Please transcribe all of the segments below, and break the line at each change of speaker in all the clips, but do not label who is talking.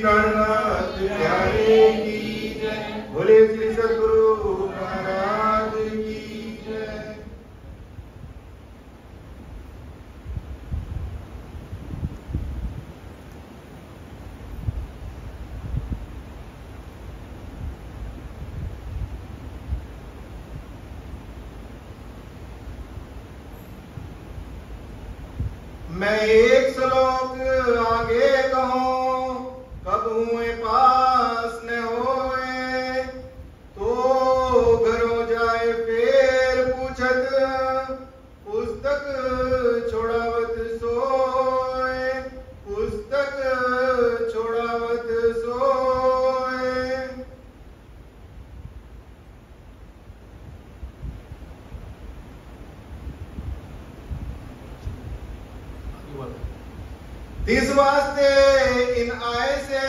कालनाथ प्यारे की जय। बोले श्री सद्गुरु महाराज की जय। मैं एक श्लोक आगे कहूँ, कबहू पास न होए, तो घर हो जाए फिर पूछत, पुस्तक छोड़ावत सोए, पुस्तक छोड़ावत सोए। इस वास्ते इन आय से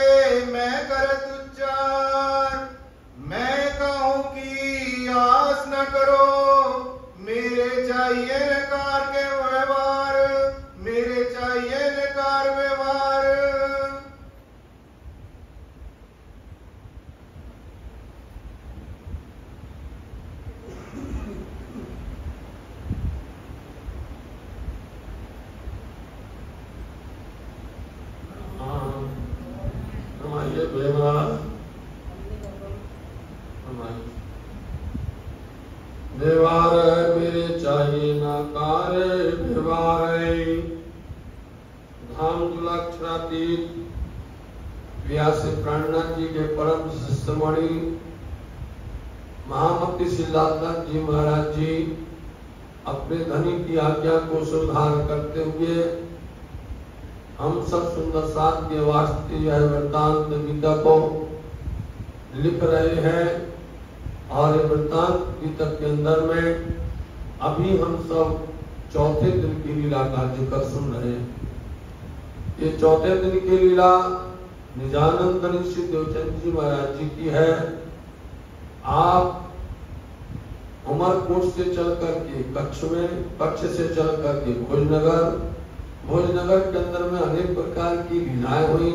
मैं करत उच्चार, मैं कहूँ कि आस न करो, मेरे चाहिए नकार के व्यवहार, मेरे चाहिए नकार व्यवहार।
व्यवहार मेरे चाहिए ना कार्य व्यवहार। धाम तुलाक्षरातीत व्यास प्राणनाथ जी के परम शिष्यमणि महामती सिद्धार्थनाथ जी महाराज जी अपने धनी की आज्ञा को सुधार करते हुए हम सब सुंदर साध्य वास्ते यह वृत्तांत गीता को लिख रहे हैं। और ये वृत्तांत गीता के अंदर में अभी हम सब चौथे दिन की लीला का जिक्र सुन रहे हैं। ये चौथे दिन की लीला निजानंद श्री देवचंद जी महाराज जी की है। आप उमरकोट से चल करके कच्छ से चल करके भोजनगर के अंदर में अनेक प्रकार की लीलाएं हुई।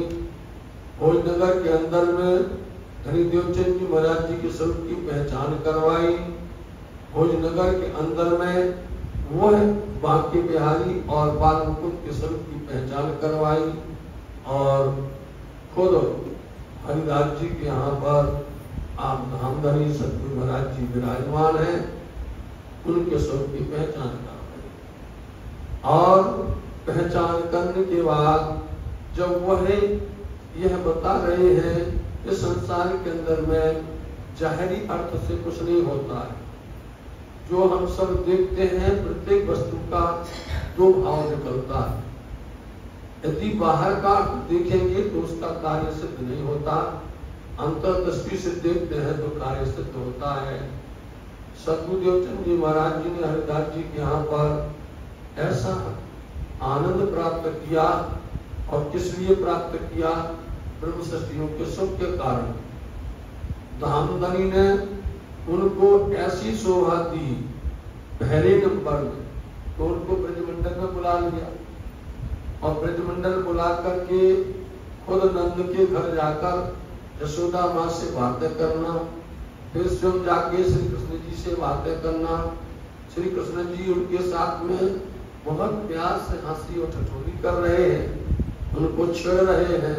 भोजनगर के अंदर में धनी देवचंद जी महाराज जी के स्वरूप की पहचान करवाई। भोजनगर के अंदर में वह बांके बिहारी और बाल मुकुंद के स्वरूप की पहचान करवाई। और खुद हरिदास जी के यहाँ पर आप धामधनी सतगुरु महाराज जी विराजमान हैं, उनके स्वरूप की पहचान करवाई। और पहचान करने के बाद जब वह यह बता रहे हैं कि संसार के अंदर में जाहिरी अर्थ से कुछ नहीं होता है। जो हम सब देखते हैं प्रत्येक वस्तु का दो भाव निकलता है। यदि बाहर का देखेंगे तो उसका कार्य सिद्ध नहीं होता, अंतर्दृष्टि से देखते हैं तो कार्य सिद्ध होता है। सतगुरु देवचंद जी महाराज जी ने हरिदास जी के यहाँ पर ऐसा आनंद प्राप्त किया। और किस लिए प्राप्त किया? ब्रह्म सृष्टियों के सुख के कारण। धामधनी ने उनको ऐसी शोभा दी पहले नंबर में, तो उनको ब्रजमंडल में बुला लिया। और ब्रजमंडल बुला करके खुद नंद के घर जाकर यशोदा माँ से बातें करना, फिर स्वयं जाके श्री कृष्ण जी से बातें करना। श्री कृष्ण जी उनके साथ में बहुत प्यार से हंसी और ठिठोली कर रहे हैं, उनको छेड़ रहे हैं।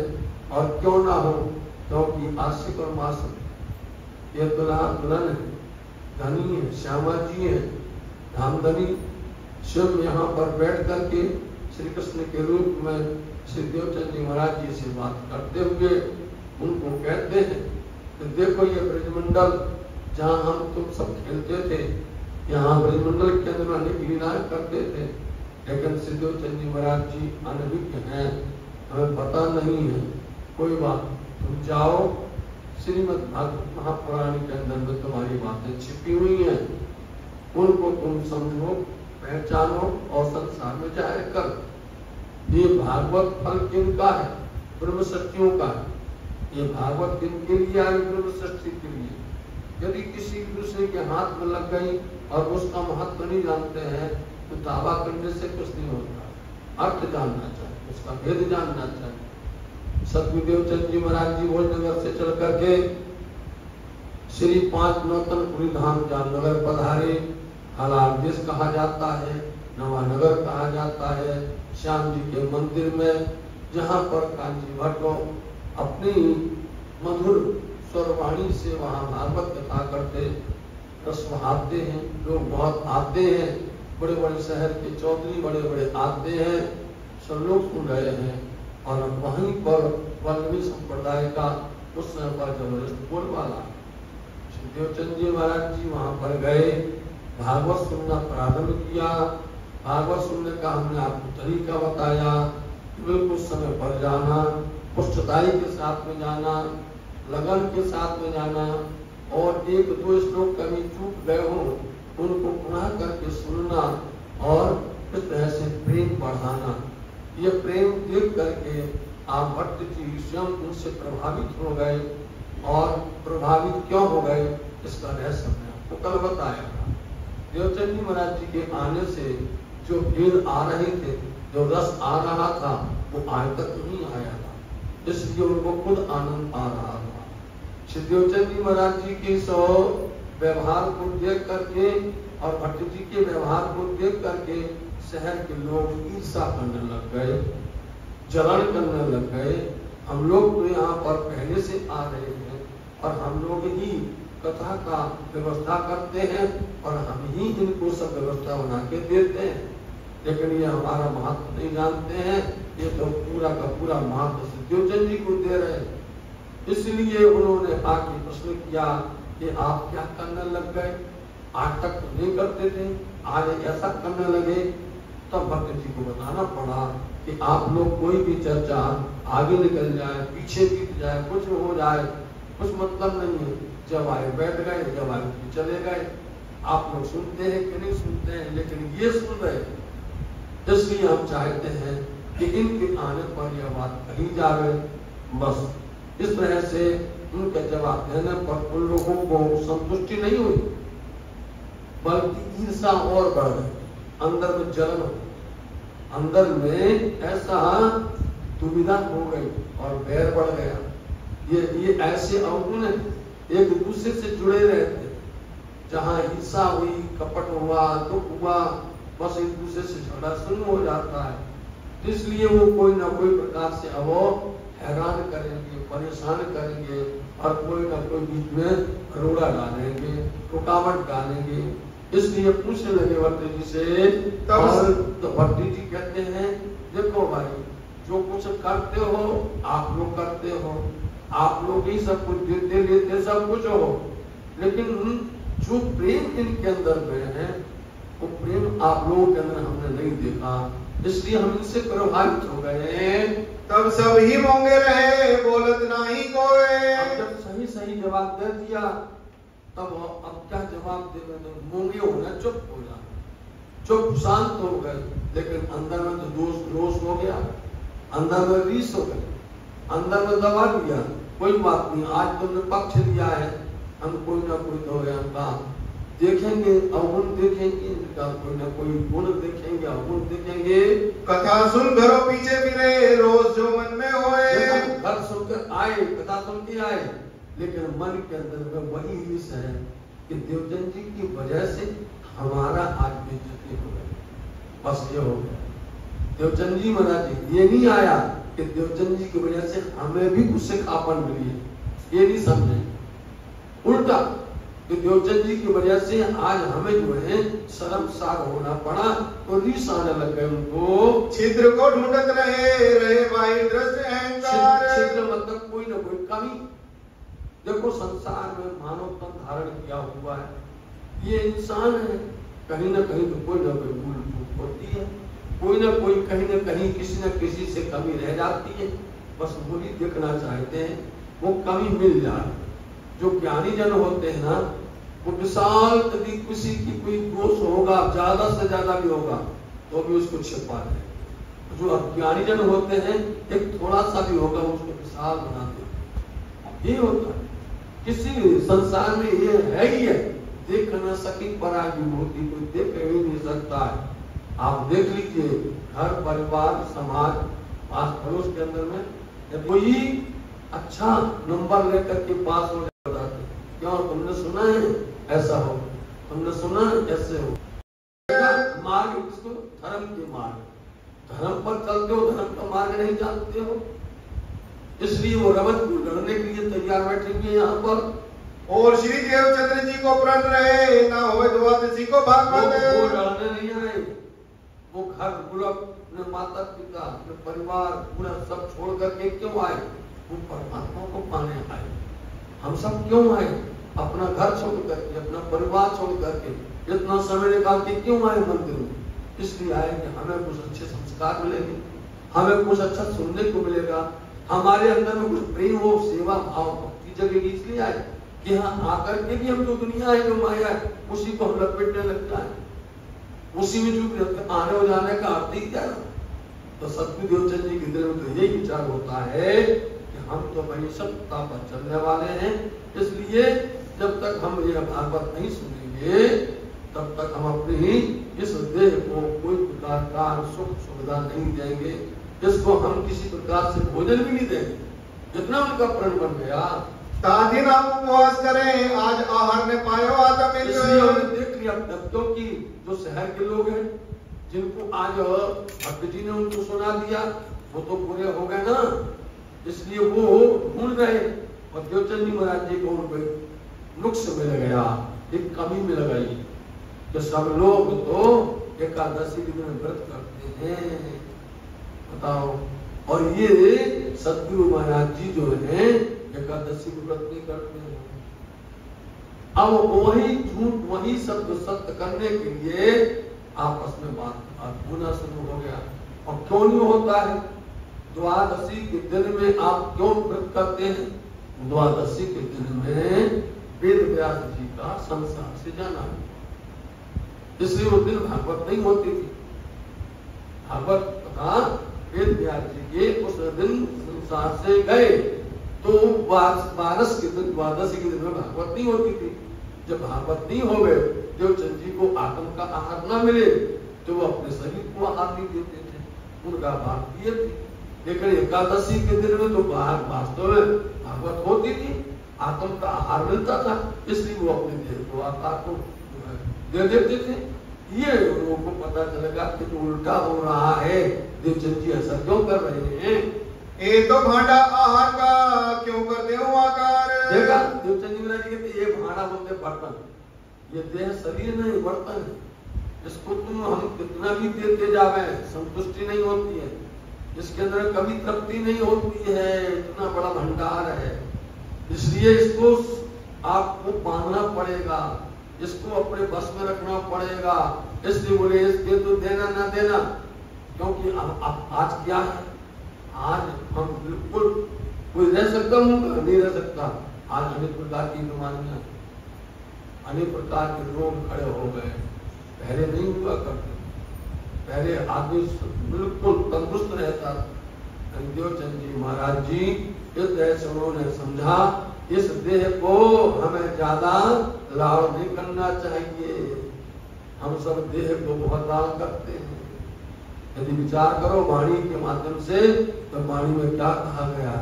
और क्यों ना हो, क्योंकि आशिक और मासूम ये दुल्हा दुल्हन है, धनी है, श्यामा जी है। धामधनी स्वयं यहाँ पर बैठ करके श्री कृष्ण के रूप में श्री देवचंद जी महाराज जी से बात करते हुए उनको कहते हैं कि देखो ये ब्रजमंडल जहाँ हम तुम सब खेलते थे, यहाँ ब्रजमंडल के अंदर अनेक लीलाएं करते थे, लेकिन श्री देवचंद जी महाराज जी अनभिज्ञ हैं, हमें पता नहीं है। कोई बात, तुम जाओ, श्रीमद् भागवत महापुराण के अंदर में तुम्हारी बातें छिपी हुई हैं, उनको तुम समझो, पहचानो और संसार में जाहिर कर। ये भागवत फल किनका है? ब्रह्म सृष्टियों का है। ये भागवत किनके लिए आई? ब्रह्म सृष्टि के लिए। यदि किसी दूसरे के हाथ में लग गई और उसका महत्व नहीं जानते हैं तो दावा करने से कुछ नहीं होता। अर्थ जानना चाहिए, उसका भेद जानना चाहिए। सतगुरुदेव चंद जी महाराज जी भोजनगर से चल करके श्री 5 नौतनपुरी धाम जामनगर पधारे। हालादेश कहा जाता है, नवानगर कहा जाता है, श्याम जी के मंदिर में, जहाँ पर कांची भट्ट अपनी मधुर स्वरवाणी से वहाँ भागवत कथा करते, रस बहाते हैं। लोग बहुत आते हैं, बड़े बड़े शहर के चौधरी बड़े बड़े आते हैं, सब लोग सुन रहे हैं। और वहीं पर वल्लभी संप्रदाय का उस समय पर जबरदस्त बोलबाला। देवचंद जी महाराज जी वहां पर गए, भागवत सुनना प्रारंभ किया। भागवत सुनने का हमने आपको तरीका बताया, बिल्कुल समय पर जाना, पुष्टताई के साथ में जाना, लगन के साथ में जाना, और एक दो श्लोक कभी चूक गए हो उनको पुनः करके सुनना, और इस तरह से प्रेम बढ़ाना। ये प्रेम देख करके आप भट्ट जी स्वयं उनसे प्रभावित हो गए। और प्रभावित क्यों हो गए इसका रहस्य हमने आपको कल बताया था। देवचंद जी महाराज जी के आने से जो भेद आ रहे थे, जो रस आ रहा था, वो आज तक नहीं आया था, इसलिए उनको खुद आनंद आ रहा था। श्री देवचंद जी महाराज जी के सो व्यवहार को देख करके और भट्ट जी के व्यवहार को देख करके शहर के लोग ईर्षा करने लग गए, जलन करने लग गए। हम लोग तो यहाँ पर पहले से आ रहे हैं और हम लोग ही कथा का व्यवस्था करते हैं और हम ही इनको सब व्यवस्था बना के देते हैं, लेकिन ये हमारा महत्व नहीं जानते हैं। ये तो पूरा का पूरा महत्व देवचंद जी को दे रहे हैं। इसलिए उन्होंने आके प्रश्न किया कि आप क्या करने लग गए, आज तक तो नहीं करते थे, आज ऐसा करने लगे। तब भक्त जी को बताना पड़ा कि आप लोग कोई भी चर्चा आगे निकल जाए, पीछे बीत जाए, कुछ हो जाए, कुछ मतलब नहीं है। जब आए बैठ गए, जब आए चले गए। आप लोग सुनते हैं कि नहीं सुनते हैं, लेकिन ये सुन रहे। इसलिए हम चाहते हैं कि इनके आने पर यह बात कही जाए। बस इस तरह से उनके जवाब देने पर उन लोगों को संतुष्टि नहीं हुई, बल्कि ईर्षा और बढ़ गई, अंदर में जलन, अंदर में ऐसा दुविधा हो गई और बैर बढ़ गया। ये ऐसे अवगुण एक दूसरे से जुड़े रहते, जहाँ हिंसा हुई, कपट हुआ, दुख हुआ, बस एक दूसरे से झगड़ा शुरू हो जाता है। इसलिए वो कोई ना कोई प्रकार से अब हैरान करेंगे, परेशान करेंगे और कोई ना कोई बीच में रोड़ा डालेंगे, रुकावट डालेंगे। इसलिए पूछने लगे भट्टी जी से। तो भट्टी जी कहते हैं, देखो भाई, जो कुछ करते हो आप लोग करते हो, आप लोग ही सब कुछ देते लेते सब कुछ हो, लेकिन जो प्रेम इनके अंदर में है वो प्रेम आप लोगों के अंदर हमने नहीं देखा, इसलिए हम इनसे प्रभावित हो गए।
तब सब ही मोंगे रहे, बोलत नहीं कोई।
अब जब सही सही जवाब दे दिया तब अब क्या जवाब देना, मोंगे होना, चुप हो जाना, चुप शांत हो गए। लेकिन अंदर में तो रोष हो गया, अंदर में रीस हो गई, अंदर में दबा दिया। कोई बात नहीं, आज तुमने पक्ष लिया है, हम कोई ना कोई तो हमका देखेंगे, अवगुण देखेंगे, इनका कोई ना कोई गुण देखेंगे, अवगुण देखेंगे।
कथा सुन घरों पीछे फिरे, रोज जो मन में होए।
घर सुनकर आए, कथा सुन के आए, लेकिन मन के अंदर में वही रीस है कि देवचंद जी की वजह से हमारा आज बेइज्जती हो गई। बस ये हो गया। देवचंद जी महाराज जी ये नहीं आया कि देवचंद जी की वजह से हमें भी कुछ सिखापन मिली है, ये नहीं समझे। उल्टा कि देवचंद जी की वजह से आज हमें जो है शर्मसार होना पड़ा, तो रीस आने लग गए उनको।
छिद्र को ढूंढत रहे भाई दृष्ट अहंकार।
छिद्र मतलब कोई ना कोई कमी। देखो संसार में मानव तन धारण किया हुआ है, ये इंसान है, कहीं ना कहीं तो कोई ना कोई भूल चूक होती है, कोई ना कोई कहीं ना कहीं किसी न किसी से कमी रह जाती है। बस वही देखना चाहते हैं वो कमी मिल जाए। जो ज्ञानी जन होते हैं ना, वो विशाल यदि किसी की कोई दोष होगा, ज्यादा से ज्यादा भी होगा, तो भी उसको छिपा दे। जो अज्ञानी जन होते हैं, एक थोड़ा सा भी होगा उसको विशाल बना दे। ये होता है किसी संसार में, ये है ही है। देख न सकी परागी मूर्ति, कोई देख ही नहीं सकता है। आप देख लीजिए, घर परिवार समाज पास पड़ोस के अंदर में कोई अच्छा नंबर लेकर के पास हो जाते, क्यों तुमने सुना है ऐसा हो, तुमने सुना ऐसे हो। मार्ग किसको? धर्म के मार्ग, धर्म पर चलते हो, धर्म का मार्ग नहीं जानते हो, इसलिए वो रमत को लड़ने के लिए तैयार बैठे हुए यहाँ पर।
और श्री देवचंद्र जी को प्रण रहे ना हो द्वादशी को भागवत।
वो लड़ने नहीं आए, वो घर पूरा अपने माता पिता अपने परिवार पूरा सब छोड़ करके क्यों आए? वो परमात्मा को पाने आए। हम सब क्यों आए? अपना घर छोड़ करके, अपना परिवार छोड़ करके, इतना समय निकाल के क्यों आए मंदिर में? इसलिए आए कि हमें कुछ अच्छे संस्कार मिलेंगे, हमें कुछ अच्छा सुनने को मिलेगा, हमारे अंदर में कुछ प्रेम हो, सेवा भाव भक्ति जगेगी। इसलिए आए कि हाँ आकर के भी हम जो दुनिया है, जो माया है, उसी को हम लपेटने लग जाए, उसी में जो आने और जाने का अर्थ ही क्या है। तो सतगुरु देवचंद जी के दिल में तो यही विचार होता है कि हम तो वही सत्ता पर चलने वाले हैं, इसलिए जब तक हम ये भागवत नहीं सुनेंगे तब तक हम अपनी इस देह को कोई प्रकार का सुख सुविधा नहीं देंगे, इसको हम किसी प्रकार से भोजन भी नहीं देंगे। जितना उनका प्रण बन गया
तादिन आप उपवास करें, आज आहार ने पायो आता मिल।
देख लिया क्योंकि जो शहर के लोग हैं जिनको आज भक्त जी ने उनको सुना दिया, वो तो पूरे हो गए ना, इसलिए वो ढूंढ रहे और देवचंद जी महाराज जी को उनको नुक्स मिल गया, एक कमी मिल गई कि सब लोग तो एकादशी के दिन व्रत करते हैं, बताओ, और ये सतगुरु महाराज जी जो है एकादशी को व्रत नहीं करते हैं। अब वही झूठ वही सत्य सत्य करने के लिए आपस में बात होना शुरू हो गया। और क्यों नहीं होता है? द्वादशी के दिन में आप क्यों व्रत करते हैं? द्वादशी के दिन में वेद व्यास जी का संसार से जाना है, इसलिए वो दिन भागवत नहीं होती थी। भागवत तथा वेद व्यास जी के उस दिन संसार से गए तो बारस के दिन द्वादशी के दिन में भागवत नहीं होती थी। जब भागवत नहीं हो गए, देवचंद जी को आत्म का आहार न मिले तो वो अपने शरीर को आहार नहीं देते थे, उनका भारतीय थी। लेकिन एकादशी के दिन में तो वास्तव में भागवत होती थी, आत्म का आहार मिलता था, इसलिए वो अपने देह को आकार को दे देते थे। ये लोगों को पता चलेगा कि जो उल्टा हो रहा है, देवचंद जी ऐसा क्यों कर रहे हैं?
ये तो भांडा आहार का क्यों करते हो आकार?
देखा देवचंद जी महाराज कहते ये भांडा बोलते बर्तन, ये देह शरीर नहीं बर्तन है, इसको तुम हम कितना भी देते जावे संतुष्टि नहीं होती है, इसके अंदर कभी तृप्ति नहीं होती है, इतना बड़ा भंडार है, इसलिए इसको आपको बांधना पड़ेगा, इसको अपने बस में रखना पड़ेगा। इसलिए बोले इसके तो देना ना देना, क्योंकि आज क्या है, आज हम बिल्कुल कोई रह सकता हूँ नहीं रह सकता। आज अनेक प्रकार की बीमारियां, अनेक प्रकार के रोग खड़े हो गए, पहले नहीं हुआ करते, पहले आदमी बिल्कुल तंदुरुस्त रहता। देवचंद जी महाराज जी इस उन्होंने समझा इस देह को हमें ज्यादा लाभ नहीं करना चाहिए, हम सब देह को बहुत लाभ करते हैं। यदि विचार करो वाणी के माध्यम से तो वाणी में क्या कहा गया?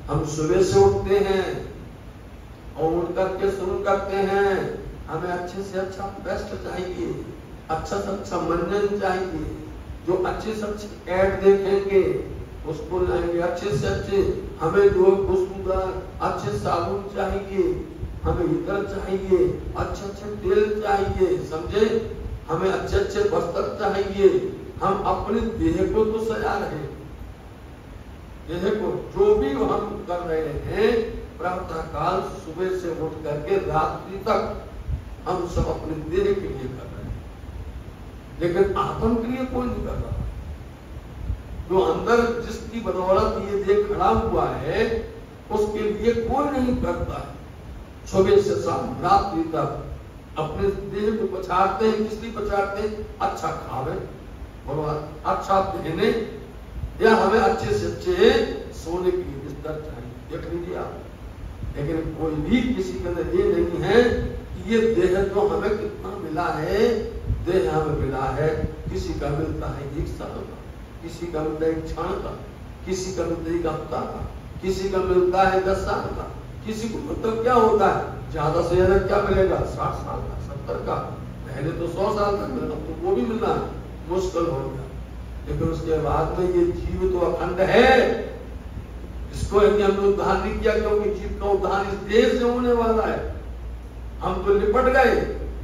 हम सुबह से उठते हैं और उठ करके शुरू करते हैं, हमें अच्छे से अच्छा बेस्ट चाहिए, अच्छा से अच्छा मंजन चाहिए, जो अच्छे से अच्छे ऐड देखेंगे उसको लाएंगे, अच्छे से अच्छे हमें जो खुशबूदार अच्छे साबुन चाहिए, हमें इतर चाहिए, अच्छे अच्छे तेल चाहिए, समझे, हमें अच्छे अच्छे वस्त्र चाहिए। हम अपने देह को तो सजा रहे, देह को जो भी हम कर रहे हैं प्रातः काल सुबह से उठ करके रात्रि तक हम सब अपने देह के लिए कर रहे हैं, लेकिन आत्म के लिए कोई नहीं कर रहा। जो अंदर जिसकी बदौलत ये देह खड़ा हुआ है उसके लिए कोई नहीं करता है। सुबह से शाम रात्रि तक अपने देह को पछाड़ते हैं, किसलिए पछाड़ते हैं? अच्छा खावे और अच्छा पहने, या हमें अच्छे से अच्छे सोने की बिस्तर चाहिए, देख लीजिए आप। लेकिन कोई भी किसी के अंदर ये नहीं है कि ये देह तो हमें कितना मिला है, देह हमें मिला है, किसी का मिलता है 1 साल का, किसी का मिलता है 1 क्षण का, किसी का मिलता है 1 हफ्ता का, किसी का मिलता है 10 साल का, किसी को मतलब क्या होता है ज्यादा से ज्यादा क्या मिलेगा 60 साल का, 70 का, पहले तो 100 साल तक मिलता, तो वो भी मिलना मुश्किल हो गया। लेकिन उसके बाद में ये जीव तो अखंड है, इसको यदि हमने उद्धार नहीं किया, क्योंकि जीव का उद्धार इस देह से होने वाला है। हम तो लिपट गए,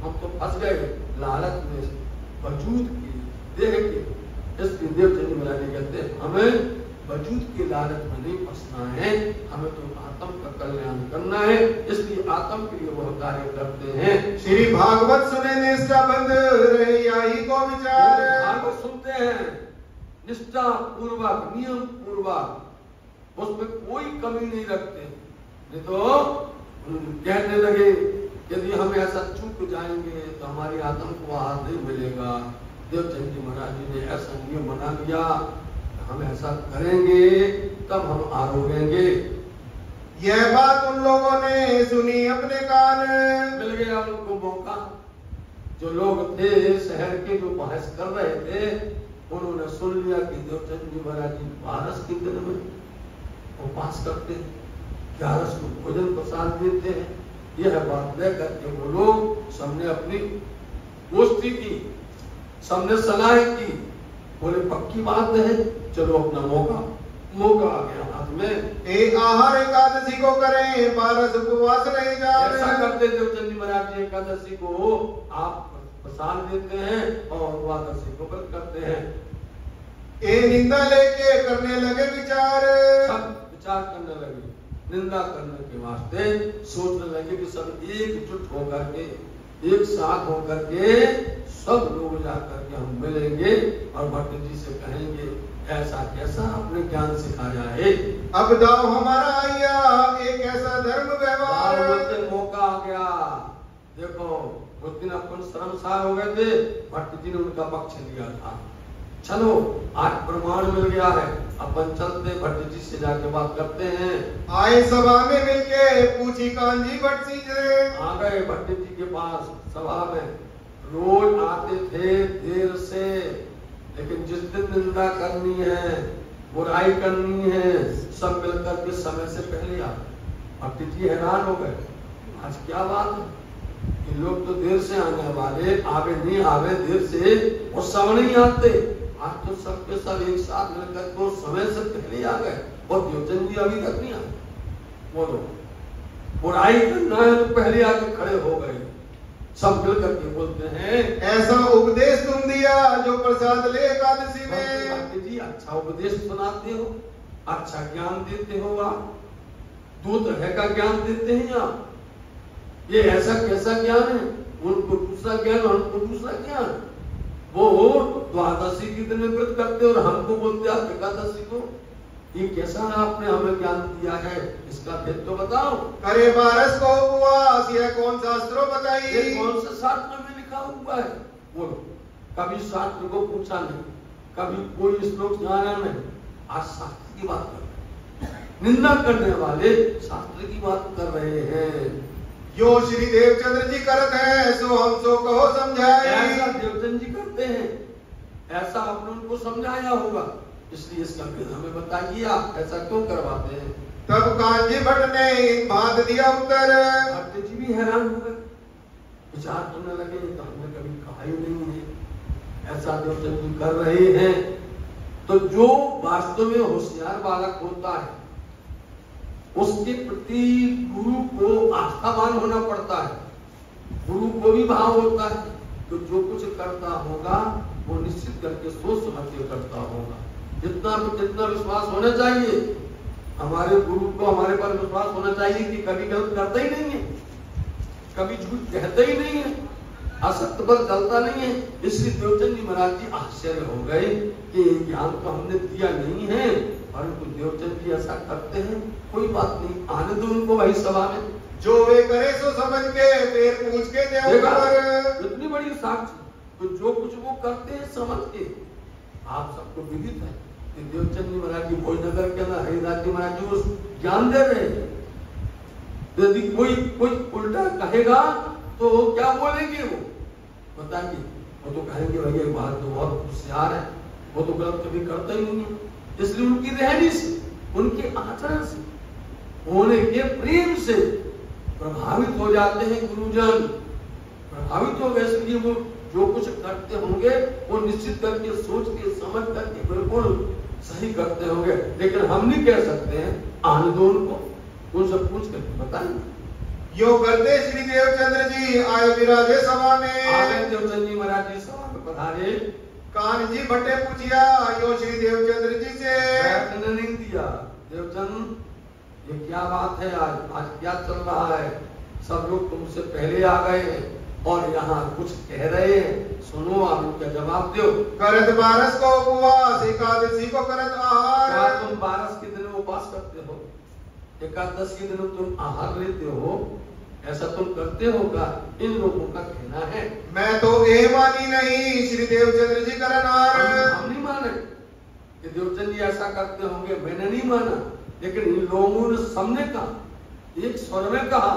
हम तो फंस गए लालच में, वजूद की, देह के। इसलिए देवचंद महाराज कहते हैं हमें वजूद के लालच में नहीं फंसना है, हमें तो आत्म का कल्याण करना है, इसलिए आत्म के लिए वह कार्य करते हैं।
श्री भागवत सुने निष्ठा बंद रहे यही को विचार।
भागवत सुनते हैं निष्ठा पूर्वक, नियम पूर्वक, उसमें कोई कमी नहीं रखते। नहीं तो कहने लगे यदि हम ऐसा चूक जाएंगे तो हमारी आत्म को आहार नहीं मिलेगा। देवचंद जी महाराज जी ने ऐसा नियम बना लिया, हम ऐसा करेंगे तब हम आरोगेंगे।
यह बात उन लोगों ने सुनी अपने कान,
मिल गया उनको मौका। जो लोग थे शहर के, जो बहस कर रहे थे, उन्होंने सुन लिया कि देवचंद जी महाराज जी 12 के दिन में उपवास करते हैं, 11 को भोजन प्रसाद देते हैं। यह बात लेकर के वो लोग सबने अपनी गोष्ठी की, सबने सलाह की, बोले पक्की बात है, चलो अपना मौका आ गया हाथ में।
एक आहार एकादशी को करें, 12 उपवास रहे जाए।
ऐसा करते देवचंद जी महाराज जी एकादशी को आप प्रसाद देते हैं और द्वादशी को व्रत करते हैं।
ये निंदा लेके करने लगे विचार,
सब विचार करने लगे, निंदा करने के वास्ते सोचने लगे कि सब एकजुट होकर के, एक साथ होकर के सब लोग जाकर के हम मिलेंगे और भट्ट जी से कहेंगे ऐसा कैसा आपने ज्ञान सिखाया है।
अब दाव हमारा आया एक ऐसा धर्म व्यवहार।
मौका आ गया। देखो उस दिन अपन शर्मसार हो गए थे, भट्ट जी ने उनका पक्ष लिया था। चलो आज प्रमाण मिल गया है, अपन चलते भट्ट जी से जाके बात करते हैं।
आए सभा में मिलके पूछी कांजी भट्ट जी से।
आ गए भट्ट जी के पास सभा में। रोज आते थे देर से, लेकिन जिस दिन निंदा करनी है, बुराई करनी है, सब मिलकर के समय से पहले आ। भट्ट जी हैरान हो गए, आज क्या बात है, ये लोग तो देर से आने वाले, आवे नहीं आवे देर से, और सब नहीं आते। आज तो सबके सब एक साथ मिलकर को समय से पहले आ गए, और देवचंद जी अभी तक नहीं आए। बोलो बुराई करना है तो पहले आके खड़े हो गए। सब मिल करके बोलते हैं
ऐसा उपदेश तुम दिया जो प्रसाद ले एकादशी में।
जी अच्छा उपदेश सुनाते हो, अच्छा ज्ञान देते हो, आप दूत है का ज्ञान देते हैं आप। ये ऐसा कैसा ज्ञान है, उनको दूसरा ज्ञान और हमको दूसरा ज्ञान। वो द्वादशी के दिन में व्रत करते और हमको बोलते आप एकादशी को। ये कैसा आपने हमें ज्ञान दिया है, इसका भेद तो बताओ।
अरे 12 को उपवास, यह कौन शास्त्रों बताइए,
ये कौन सा शास्त्र में लिखा हुआ है। बोलो कभी शास्त्र को पूछा नहीं, कभी कोई श्लोक जाना नहीं, आज शास्त्र की बात कर रहे हैं। निंदा करने वाले शास्त्र की बात कर रहे हैं।
यो श्री देवचंद्र जी करत है सो हम सो कहो समझाए।
ऐसा देवचंद जी करते हैं, ऐसा आपने उनको समझाया होगा, इसलिए इसका भेद हमें बताइए, आप ऐसा क्यों करवाते हैं।
तब कांजी भट्ट ने इन बात दिया उत्तर।
भट्ट जी भी हैरान हो गए, विचार करने लगे तो हमने कभी कहा ही नहीं है, ऐसा देवचंद जी कर रहे हैं। तो जो वास्तव में होशियार बालक होता है उसके प्रति गुरु को आस्थावान होना पड़ता है। गुरु को भी भाव होता है, तो जो कुछ करता होगा वो निश्चित करके सोच समझ के करता होगा। जितना विश्वास होना चाहिए, हमारे गुरु को हमारे पर विश्वास होना चाहिए कि कभी गलत करता ही नहीं है, कभी झूठ कहता ही नहीं है, असत्य पर चलता नहीं है। इसलिए देवचंद जी महाराज जी आश्चर्य हो गए कि ज्ञान तो हमने दिया नहीं है, परंतु देवचंद जी ऐसा करते हैं। कोई बात नहीं, आने दो उनको वही सभा में,
जो वे करे सो समझ के फिर पूछ के देव।
इतनी बड़ी साक्षी, तो जो कुछ वो करते हैं समझ के। आप सबको विदित है कि देवचंद जी महाराज जी भोजनगर के अंदर हरिदास जी महाराज जी को ज्ञान दे रहे हैं। यदि कोई उल्टा कहेगा तो क्या बोलेंगे वो बताइए। वो तो कहेंगे भैया बात तो बहुत होशियार है, वो तो गलत कभी करता ही नहीं है। इसलिए उनकी रहनी से उनके आचरण से, होने के प्रेम से प्रभावित हो जाते हैं गुरुजन। प्रभावित हो गए, इसलिए वो जो कुछ करते होंगे वो निश्चित करके सोच के समझ करके बिल्कुल सही करते होंगे। लेकिन हम नहीं कह सकते हैं, आने दो उनसे पूछ करके बताएंगे।
यो करते श्री देवचंद्र जी आए विराजे सभा में।
आगे देवचंद्र जी महाराज जी सभा में पधारे।
कान जी भट्टे पूछिया यो श्री देवचंद्र जी से।
बैठने नहीं दिया। देवचंद ये क्या बात है, आज क्या चल रहा है? सब लोग तुमसे पहले आ गए हैं और यहाँ कुछ कह रहे हैं, सुनो आप उनका जवाब दो।
करत 12 को उपवास, एकादशी को करत आहार।
क्या तुम 12 के दिन उपवास करते हो? एकादशी के दिन तुम आहार लेते हो? ऐसा तुम करते हो क्या? इन लोगों का कहना है।
मैं तो ये मानी नहीं श्री देवचंद्र जी करनार।
हम नहीं माने कि देवचंद जी ऐसा करते होंगे, मैंने नहीं माना, लेकिन इन लोगों ने सबने कहा, एक स्वर में कहा,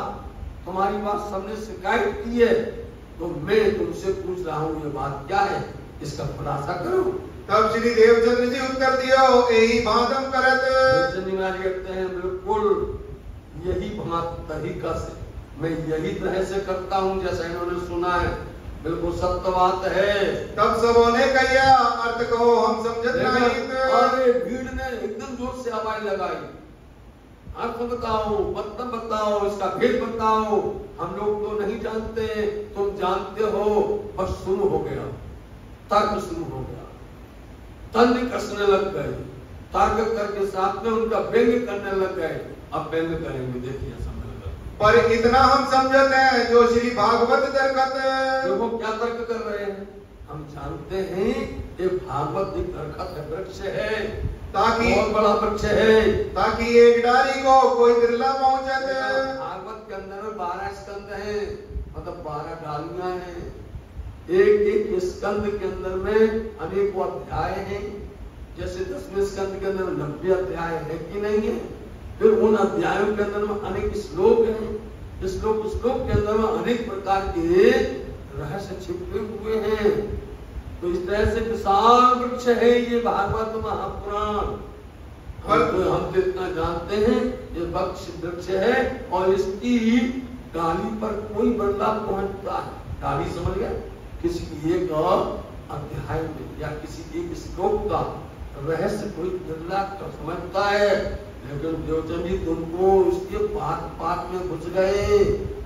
तुम्हारी बात सबने शिकायत की है, तो मैं तुमसे पूछ रहा हूँ ये बात क्या है, इसका खुलासा करो।
तब श्री देवचंद्र जी उत्तर दियो यही भादम करत।
देवचंद जी महाराज कहते हैं बिल्कुल यही बात तरीका से, मैं यही तरह से करता हूँ जैसा इन्होंने सुना है, बिल्कुल सत्य बात है।
तब सबों ने कहिया अर्थ कहो हम समझत नहीं।
अरे भीड़ ने एकदम जोर से आवाज लगाई, अर्थ बताओ, मतलब बताओ, इसका भेद बताओ, हम लोग तो नहीं जानते, तुम जानते हो। बस शुरू हो गया, तर्क शुरू हो गया, तंज कसने लग गए, तर्क करके साथ में उनका व्यंग करने लग गए। अब व्यंग करेंगे, देखिए समझ।
पर इतना हम समझते हैं जो श्री भागवत दरकत।
देखो क्या तर्क कर रहे हैं, हम जानते हैं ये भागवत एक दरकत है, वृक्ष है,
ताकि
बहुत बड़ा वृक्ष है,
ताकि एक डाली को कोई बिरला पहुंचे।
भागवत के अंदर में 12 स्कंद हैं, मतलब 12 डालियां हैं। एक एक स्कंद के अंदर में अनेकों अध्याय हैं। जैसे 10वें स्कंद के अंदर 90 अध्याय है कि नहीं है? फिर उन अध्यायों के अंदर में अनेक श्लोक हैं। श्लोक के अंदर में अनेक प्रकार के रहस्य छिपे हुए हैं। तो इस तरह से विशाल वृक्ष है ये भागवत महापुराण। हम तो इतना जानते हैं ये वृक्ष है और इसकी डाली पर कोई बदलाव पहुंचता है। डाली समझ गया, किसी एक अध्याय में या किसी एक श्लोक का रहस्य कोई बदलाव समझता है। लेकिन देवचंद जी तुमको इसके पात में घुस गए,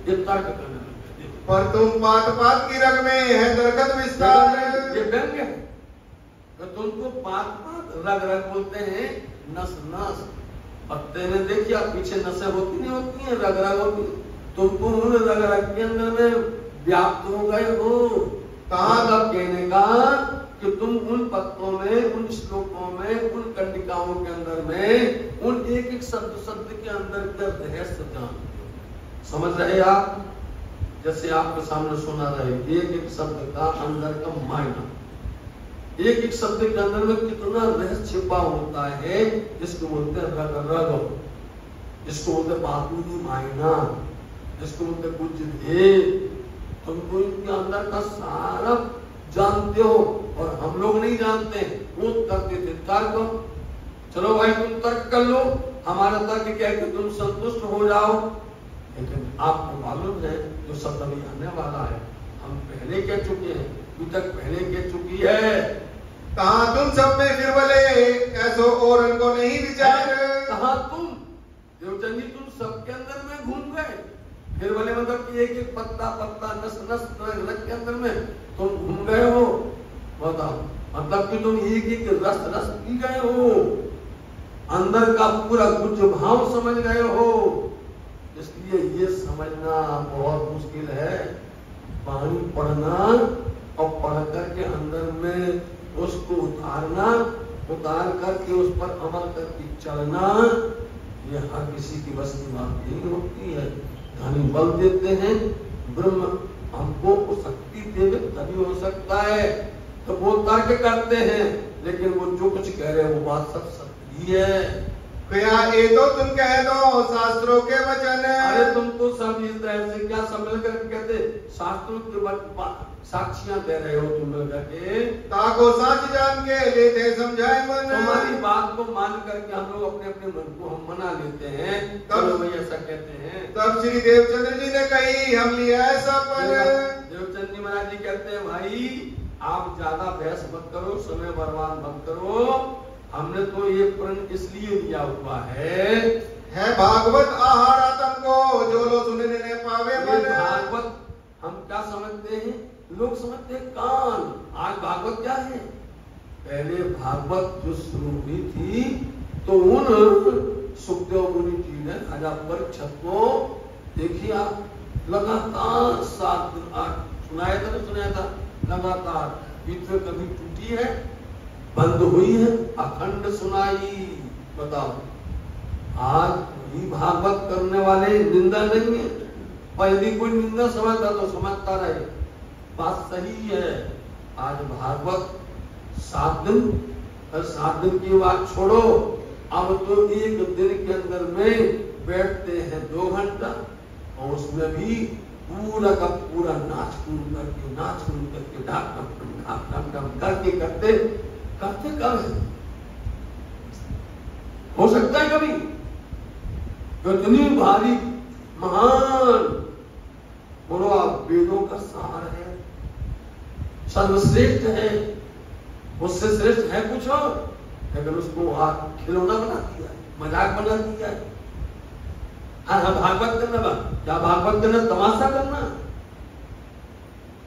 ये तर्क करने लगे।
पर तुम पात की रग में है दरकत विस्तार।
ये व्यंग है, तो तुमको पात रग बोलते हैं, नस नस। पत्ते में देखिए आप पीछे नसें होती नहीं होती हैं, रग होती। तुमको उन रग के अंदर में व्याप्त हो गए हो। कहाँ तक कहने का कि तुम उन पत्तों में, उन श्लोकों में, उन कंडिकाओं के अंदर में, उन एक एक शब्द के अंदर का रहस्य जानते हो। समझ रहे आप? जैसे आपके सामने सुना रहे, एक एक शब्द का अंदर का मायना, एक एक शब्द के अंदर में कितना रहस्य छिपा होता है, जिसको बोलते हैं रग, जिसको बोलते बातूनी मायना, जिसको बोलते कुछ भेद। तुमको इनके अंदर का सारा जानते हो और हम लोग नहीं जानते। वो करते थे तर्क, चलो भाई तुम तर्क कर लो, हमारा तर्क कह के तुम संतुष्ट हो जाओ। लेकिन आपको मालूम है जो सब अभी आने वाला है, हम पहले कह चुके हैं, अभी तक पहले कह चुकी है।
कहा तुम सब में फिर बोले ऐसो और उनको नहीं विचार।
कहा तुम देवचंद जी तुम सबके अंदर में घूम गए। फिर बोले मतलब कि एक एक पत्ता नस के अंदर में तुम घूम गए हो। बताओ, मतलब कि तुम एक एक रस पी गए हो, अंदर का पूरा कुछ भाव समझ गए हो। इसलिए ये समझना बहुत मुश्किल है। वाणी पढ़ना और पढ़ करके अंदर में उसको उतार करके उस पर अमल करके चलना, ये हर किसी की बस की बात नहीं होती है। धनी बल देते हैं, ब्रह्म हमको शक्ति देवे तभी हो सकता है। तो वो तर्क करते हैं, लेकिन वो जो कुछ कह रहे हैं वो बात सब सत्य ही है।
क्या ये तो तुम कह दो शास्त्रों के वचन।
अरे तुम तो सब इस तरह से क्या सब मिलकर कहते शास्त्रों के साक्षियां दे रहे हो तुम मिलकर के।
ताको सच जान के लेते समझाए मन।
तुम्हारी बात को मान करके हम लोग अपने अपने मन को हम मना लेते हैं, तब भाई ऐसा कहते हैं।
तब श्री देवचंद्र जी ने कही हम लिया ऐसा पर।
देवचंद्र जी महाराज जी कहते हैं भाई आप ज्यादा बहस मत करो, समय बर्बाद मत करो। हमने तो ये प्रण इसलिए दिया हुआ है
भागवत आहार आतम को जो लोग सुनने ने पावे मन।
भागवत हम क्या समझते हैं, लोग समझते हैं कान। आज भागवत क्या है, पहले भागवत जो शुरू हुई थी तो उन सुखदेव मुनि जी ने राजा परीक्षित को देखिए आप लगातार 7 दिन 8 सुनाया था ना, सुनाया था लगातार, बीच में कभी टूटी है बंद हुई है, अखंड सुनाई। बताओ आज भी भागवत करने वाले निंदा नहीं है। पहले कोई निंदा समझता तो समझता रहे, बात सही है। आज भागवत 7 दिन, 7 दिन की बात छोड़ो, अब तो एक दिन के अंदर में बैठते हैं 2 घंटा और उसमें भी पूरा का पूरा नाच कूद करके ढाक करते कब है? हो सकता है कभी इतनी भारी महान बोलो आप वेदों का सार है, सर्वश्रेष्ठ है, उससे श्रेष्ठ है कुछ और, लेकिन उसको खिलौना बना दिया, मजाक बना दिया। हाँ भागवत करना, क्या भागवत करना तमाशा करना?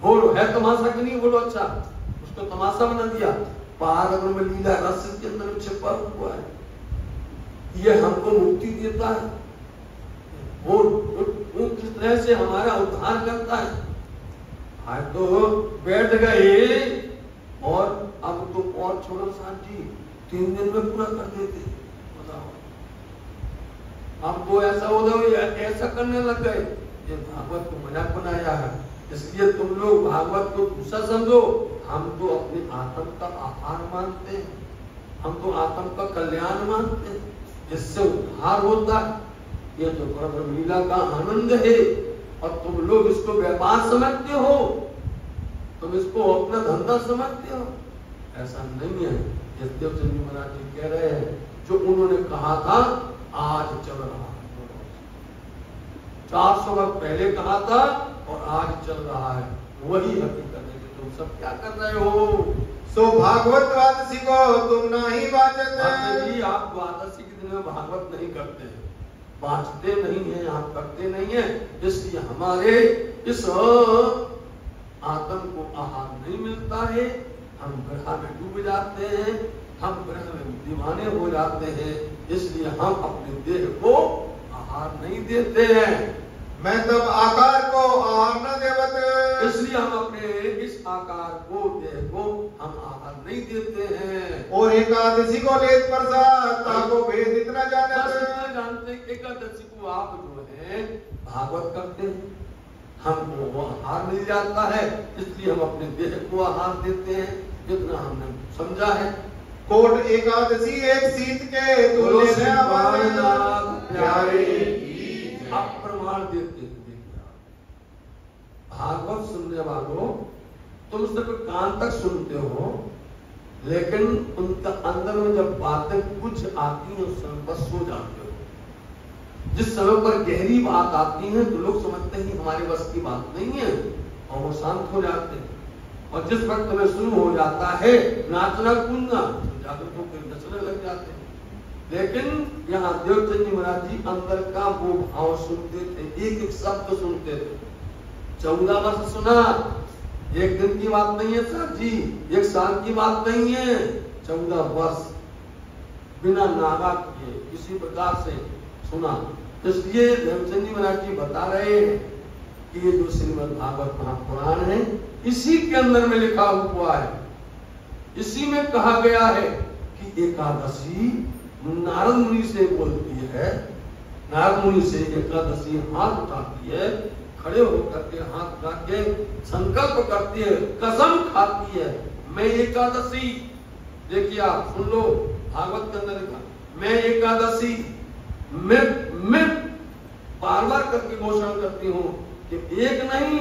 बोलो है तमाशा कि नहीं? बोलो अच्छा, उसको तमाशा बना दिया। पार में लीला रस के अंदर छिपा हुआ है, ये हमको मुक्ति देता है और किस तरह से हमारा उद्धार करता है। आज तो बैठ गए और अब तो और छोड़ो साथ जी 3 दिन में पूरा कर देते। बताओ अब तो ऐसा हो गया, ऐसा करने लग गए। ये भागवत को मजाक बनाया है, इसलिए तुम लोग भागवत को दूसरा समझो। हम तो अपने आत्म का आहार मानते हैं, हम तो आत्म का कल्याण मानते हैं, जिससे उद्धार होता है। ये तो परम लीला का आनंद है और तुम लोग इसको व्यापार समझते हो, तुम इसको अपना धंधा समझते हो। ऐसा नहीं है। देवचंद जी महाराज जी कह रहे हैं जो उन्होंने कहा था आज चल रहा है, 400 वर्ष पहले कहा था और आज चल रहा है, वही हकीकत है। तुम सब क्या कर रहे हो?
सो भागवत द्वादशी को तुम नहीं बाचते
जी, आप द्वादशी के दिन में भागवत नहीं करते हैं, बांटते नहीं है, आप करते नहीं है, इसलिए हमारे इस आत्म को आहार नहीं मिलता है। हम ग्रह में डूब जाते हैं, हम ग्रह में दीवाने हो जाते हैं, इसलिए हम अपने देह को आहार नहीं देते हैं।
मैं तब आकार को आहार न देवत,
इसलिए हम अपने इस आकार को देह को हम आहार नहीं देते हैं।
और एकादशी को लेत प्रसाद ताको भेद इतना
जानते एकादशी को आप जो है भागवत करते हैं, हमको वो आहार मिल जाता है, इसलिए हम अपने देह को आहार देते हैं, जितना हमने समझा है।
कोट एकादशी एक सीत के तुल्य प्यारे
आप प्रमाण देते हैं। भागवत सुनने वालों, तुम सिर्फ कान तक सुनते हो, लेकिन उनका अंदर में जब बातें कुछ आती हैं उस समय बस सो जाते हो। जिस समय पर गहरी बात आती है तो लोग समझते हैं हमारे बस की बात नहीं है और वो शांत हो जाते हैं। और जिस वक्त में शुरू हो जाता है नाचना कूदना, जागृत होकर नचने लग जाते हैं। लेकिन यहाँ देवचंद जी महाराज जी अंदर का वो भाव सुनते थे, एक एक शब्द सुनते थे। 14 वर्ष सुना, एक दिन की बात नहीं है सर जी, 1 साल की बात नहीं है, 14 वर्ष बिना नागा किए किसी प्रकार से सुना। इसलिए देवचंद जी महाराज जी बता रहे हैं कि ये जो श्रीमद् भागवत महापुराण है, इसी के अंदर में लिखा हुआ है, इसी में कहा गया है कि एकादशी नारद मुनि से बोलती है। नारद मुनि से एकादशी हाथ उठाती है, खड़े होकर के हाथ उठा के संकल्प करती है, कसम खाती है, मैं एकादशी, देखिए आप सुन लो भागवत के अंदर लिखा, मैं एकादशी मैं बार बार करके घोषणा करती हूँ कि एक नहीं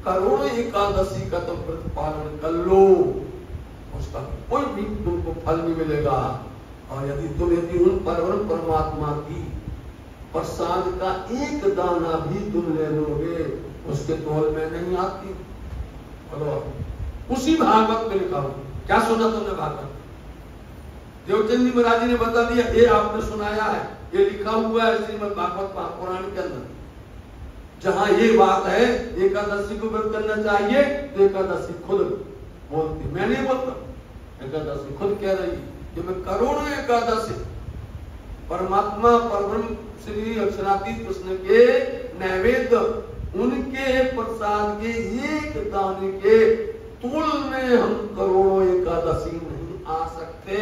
करोड़ों एकादशी का तुम प्रतिपालन कर लो, उसका कोई भी तुमको फल नहीं मिलेगा। और यदि उन परमात्मा की प्रसाद का एक दाना भी तुम ले लोगे, उसके तौल में नहीं आती। बोलो, उसी भागवत में लिखा हो। क्या सुना तुमने भागवत? देवचंद जी महाराज जी ने बता दिया, ये आपने सुनाया है, ये लिखा हुआ है श्रीमद् भागवत महापुराण के अंदर। जहां ये बात है एकादशी को व्रत करना चाहिए, तो एकादशी खुद बोलती, मैं नहीं बोलता, एकादशी खुद कह रही कि मैं करोड़ों एकादशी परमात्मा परब्रह्म श्री अक्षरातीत कृष्ण के नैवेद्य, उनके प्रसाद के एक दाने के तुल में हम करोड़ों एकादशी नहीं आ सकते।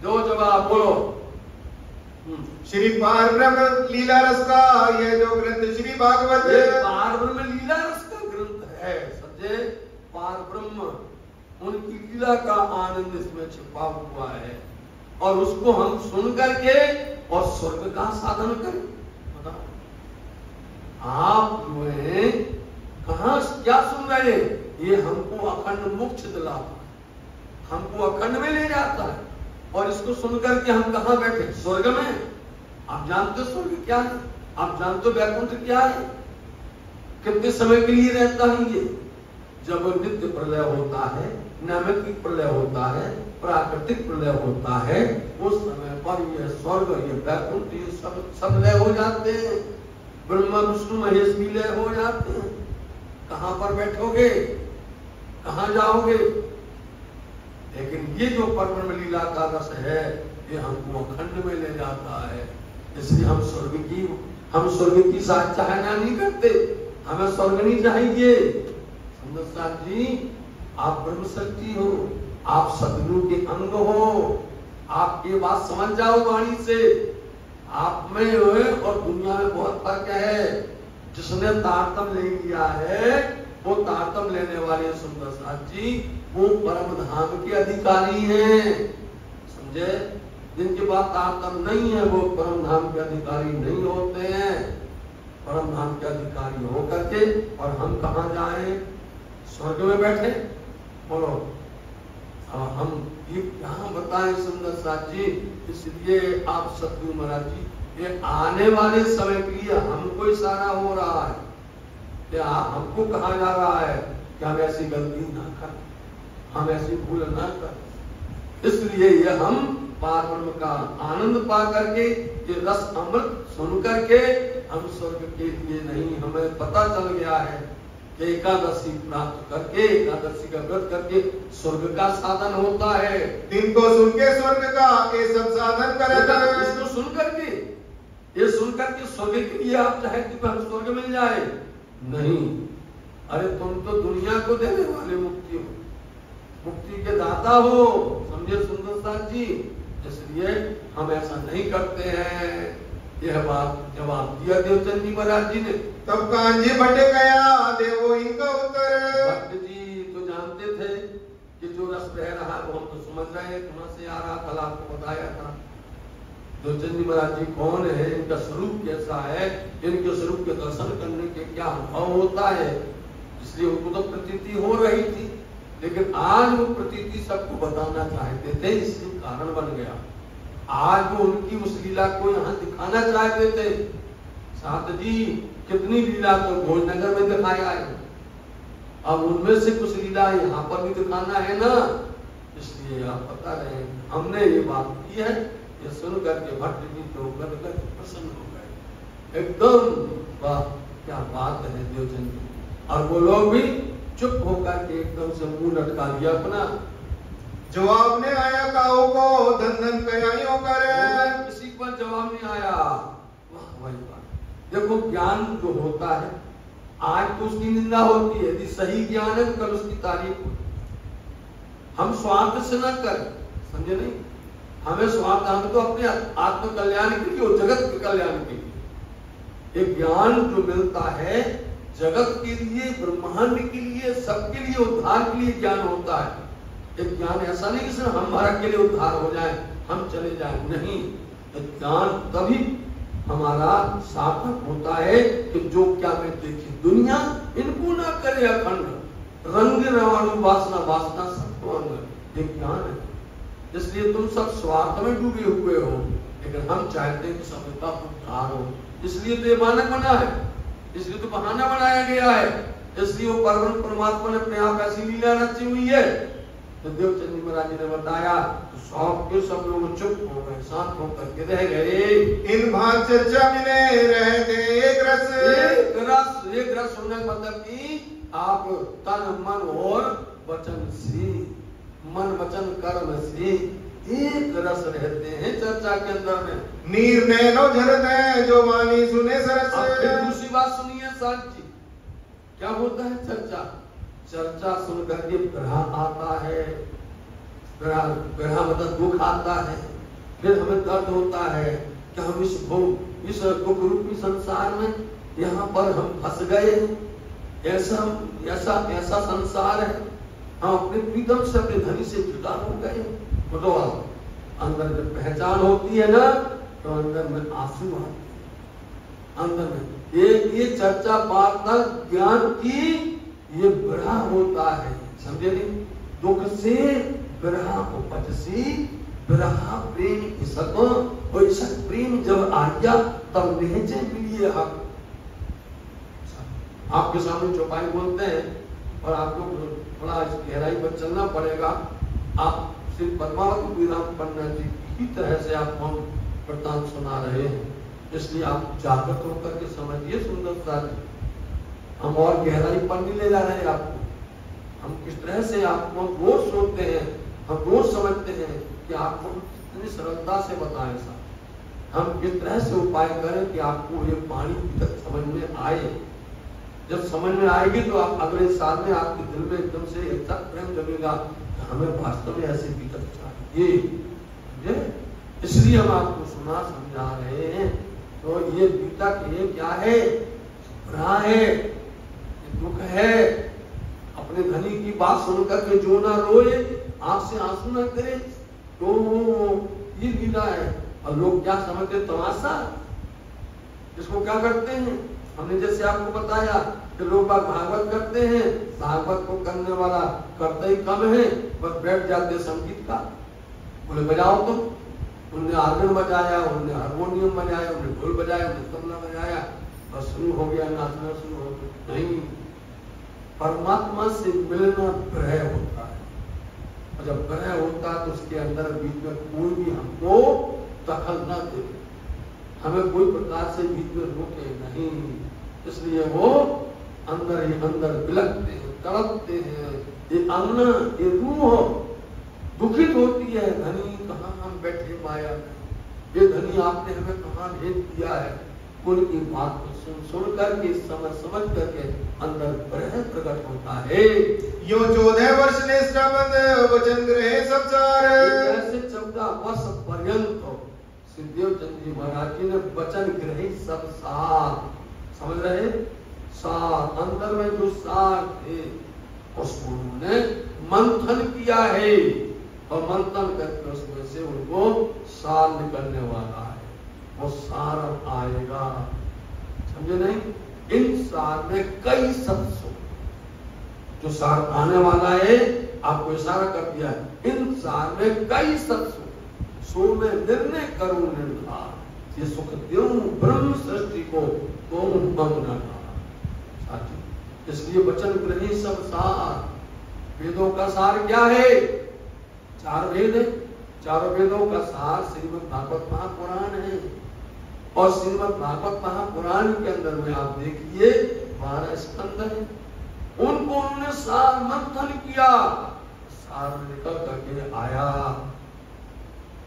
जो जवाब बोलो।
श्री पारब्रह्म लीला रस का यह जो ग्रंथ श्री भागवत है,
पारब्रह्म लीला रस का ग्रंथ है। समझे, पारब्रह्म उनकी लीला का आनंद इसमें छिपा हुआ है, और उसको हम सुन करके और स्वर्ग का साधन करें। बताओ, आप जो है कहां क्या सुन रहे हैं? ये हमको अखंड मोक्ष दिलाता है, हमको अखंड में ले जाता है। और इसको सुनकर के हम कहां बैठे? स्वर्ग में। आप जानते हो स्वर्ग क्या है? आप जानते हो वैकुंठ क्या है? कितने समय के लिए रहता है ये? जब नित्य प्रलय होता है, नैमित्तिक प्रलय होता है, प्राकृतिक प्रलय होता है, उस समय पर ये स्वर्ग, ये वैकुंठ, ये सब लय हो जाते हैं। ब्रह्मा विष्णु महेश भी लय हो जाते हैं। कहां पर बैठोगे? कहां जाओगे? लेकिन ये जो परब्रह्म लीला का रस है, ये हमको अखंड में ले जाता है। इसलिए हम स्वर्ग की चाहना नहीं करते, हमें स्वर्ग नहीं चाहिए। सुंदर साथ जी, आप ब्रह्म शक्ति हो, आप सदगुरु के अंग हो, आप ये बात समझ जाओ वाणी से। आप में और दुनिया में बहुत फर्क है। जिसने तारतम ले लिया है, वो तारतम लेने वाले सुंदर साथ जी, वो परम धाम के अधिकारी हैं। समझे, जिनके पास तारतम नहीं है, वो परम धाम के अधिकारी नहीं होते हैं। परम धाम के अधिकारी हो करके और हम कहां जाएं? स्वर्ग में बैठे। बोलो, हम ये कहां बताएं सुंदर साथ जी? इसलिए आप सतगुरु महाराज जी, ये आने वाले समय के लिए हमको इशारा हो रहा है, क्या हमको कहा जा रहा है कि हम ऐसी गलती ना करें, हम ऐसी भूल ना करें। इसलिए ये हम पारब्रह्म का आनंद पा करके, ये रस अमृत सुन करके हम स्वर्ग के लिए नहीं, हमें पता चल गया है कि एकादशी प्राप्त करके, एकादशी का व्रत करके स्वर्ग का साधन होता है।
जिनको सुन के स्वर्ग का ये सब साधन करेगा।
इसको सुन करके, ये सुन करके स्वर्ग के लिए आप चाहे कि हम स्वर्ग मिल जाए, नहीं। अरे तुम तो दुनिया को देने वाले मुक्ति हो, मुक्ति के दाता हो। समझे सुंदर साथ जी, इसलिए हम ऐसा नहीं करते हैं। यह बात जवाब दिया देवचंद जी महाराज जी ने।
तब कांजी भट्टे गया देवो इनका उत्तर।
भट्ट जी तो जानते थे कि जो रस बह रहा है वो हम तो समझ रहे हैं, कहां से आ रहा, कल आपको बताया था। देवचंद जी महाराज जी कौन है, इनका स्वरूप कैसा है, इनके स्वरूप के दर्शन करने के क्या अनुभव होता है, इसलिए उनको तो प्रतीति हो रही थी। लेकिन आज वो प्रतीति सबको बताना चाहते थे, इसलिए कारण बन गया। आज वो उनकी उस लीला को यहाँ दिखाना चाहते थे। साथ जी कितनी लीला तो भोजनगर में दिखाया है, अब उनमें से कुछ लीला यहाँ पर भी दिखाना है ना, इसलिए आप बता रहे हैं। हमने ये बात की है, ये सुन करके भट्ट जी तो गदगद प्रसन्न हो गए, एकदम वाह क्या बात है देवचंद जी। और वो लोग भी चुप होकर के एकदम से मुंह लटका दिया अपना।
जवाब ने आया काऊ को धन धन कयाइयों करे,
किसी पर जवाब नहीं आया। वाह वही बात। देखो ज्ञान जो होता है, आज तो उसकी निंदा होती है, यदि सही ज्ञान है कल उसकी तारीफ होती है। हम स्वार्थ से न करें, समझे नहीं, हमें स्वार्थ, हम तो अपने आत्म कल्याण के लिए और जगत के कल्याण के लिए। एक ज्ञान जो मिलता है जगत के लिए, ब्रह्मांड के लिए, सबके लिए उद्धार के लिए ज्ञान होता है। एक ज्ञान ऐसा नहीं कि सिर्फ हमारा के लिए उद्धार हो जाए, हम चले जाए, नहीं। ज्ञान तभी हमारा सार्थक होता है कि जो क्या मैं देखी दुनिया इनको ना करे अखंड रंग रवाणु वासना वासना सबको अंग ये ज्ञान है। इसलिए तुम सब स्वार्थ में डूबे हुए हो, लेकिन हम चाहते हैं कि सबका उद्धार हो। इसलिए तो ये मानक बना है, इसलिए तो बहाना बनाया गया है, इसलिए वो परम परमात्मा ने अपने आप ऐसी लीला रची हुई है। तो देवचंद जी महाराज जी ने बताया तो सब लोग चुप हो गए, शांत होकर के रह गए।
इन भांत चर्चा में रहते एक
रस होने का मतलब कि आप तन मन और वचन से, मन वचन कर्म से एक रस रहते हैं चर्चा के अंदर में।
नीर नैनो झरते जो वाणी सुने सरस।
दूसरी बात सुनिए साथ जी, क्या होता है चर्चा? चर्चा सुन करके ग्रह आता है, ग्रह मतलब दुख आता है, फिर हमें दर्द होता है कि हम इस दुख रूपी संसार में यहाँ पर हम फंस गए। ऐसा संसार है, हम अपने प्रीतम से अपने धनी से जुदा हो गए। तो अंदर जब पहचान होती है ना तो अंदर में आंसू आते हैं। अंदर में ये चर्चा वार्ता ज्ञान की ये ग्रह होता है, समझे नहीं? दुख से ग्रह उपजसी ग्रह प्रेम इसक, और इसक प्रेम जब आ गया तब लहजे मिलिए। आपके सामने चौपाई बोलते हैं और आपको थोड़ा गहराई पर चलना पड़ेगा। आप सिर्फ पद्मावती विराम पन्ना जी की तरह से आप हम वृत्तांत सुना रहे हैं, इसलिए आप जागृत होकर के समझिए सुंदरता। हम और गहराई पर नहीं ले जा रहे हैं आपको, हम किस तरह से आपको रोज सोचते हैं, हम रोज समझते हैं कि आपको कितनी सरलता से बताएं साहब। हम किस तरह से उपाय करें कि आपको ये पानी तक समझ में आए। जब समझ में आएगी तो आप अगले साल में आपके दिल में एकदम से ऐसा प्रेम जमेगा कि हमें वास्तव में ऐसे बीतक चाहिए। इसलिए हम आपको सुना समझा रहे हैं। तो ये बीतक ये क्या है? ग्रह है, दुख है। अपने धनी की बात सुनकर के जो ना रोए, आंख से आंसू न करे, तो ये लीला है। और लोग क्या समझते? तमाशा। इसको क्या करते हैं? हमने जैसे आपको बताया कि लोग भागवत करते हैं, भागवत को करने वाला करते ही कम है, बस बैठ जाते संगीत का। बोले बजाओ तो, उन्होंने आर्गन बजाया, उन्होंने हारमोनियम बजाया, उन्होंने ढोल बजाया, उन्होंने तबला बजाया, बस शुरू हो गया, नाचना शुरू हो गया। नहीं, परमात्मा से मिलना ग्रह होता है, और जब ग्रह होता है तो उसके अंदर बीच में कोई भी हमको दखल न दे, हमें कोई प्रकार से बीच में रोके नहीं। इसलिए वो अंदर ही अंदर बिलखते हैं, तड़पते हैं। ये अन्न, ये रूह दुखित होती है, धनी कहाँ हम बैठे माया में, ये धनी आपने हमें कहाँ भेज दिया है। उनकी बात को सुन करके समझ करके अंदर ग्रह प्रकट होता है।
यो 14 वर्ष निष्ठाबंध वचन ग्रह सब सार।
ऐसे 14 वर्ष पर्यंत देवचंद जी महाराज जी ने वचन ग्रही सब सार, समझ रहे? सार अंदर में जो सार थे उसको उन्होंने मंथन किया है, और मंथन करके उसमें से उनको सार निकलने वाला है। वो सार अब आएगा, समझे नहीं? इन सार में कई सत्संग, जो सार आने वाला है आपको इशारा कर दिया है, इन सार में कई सत्संग। सो में निर्णय करूं निर्धार, ये सुख देऊं ब्रह्म सृष्टि को तुम मंगना। इसलिए वचन ग्रही सब सार। वेदों का सार क्या है? 4 वेद है, चारों वेदों का सार श्रीमद् भागवत महापुराण है। और श्रीमद् भागवत महापुराण के अंदर में आप देखिए 12 स्कंद है, उनको उन्होंने सार मंथन किया, सार निकल करके आया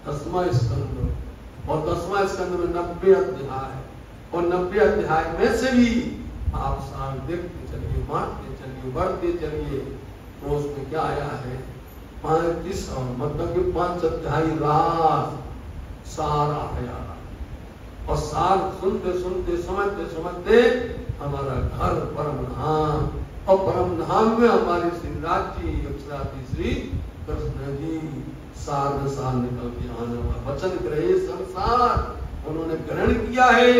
10वां स्कंद। और 10वां स्कंद में 90 अध्याय है, और 90 अध्याय में से भी आप सार देखते चलिए, बांटते चलिए, बढ़ते चलिए, तो उसमें क्या आया है? 35 मतलब कि 5 अध्याय रास सार आया। और सार सुनते सुनते समझते समझते हमारा घर परम धाम, और परम धाम में हमारे श्री राज जी अक्षराधि श्री कृष्ण जी सार में सार निकल के आने वाला वचन ग्रहे संसार उन्होंने ग्रहण किया है।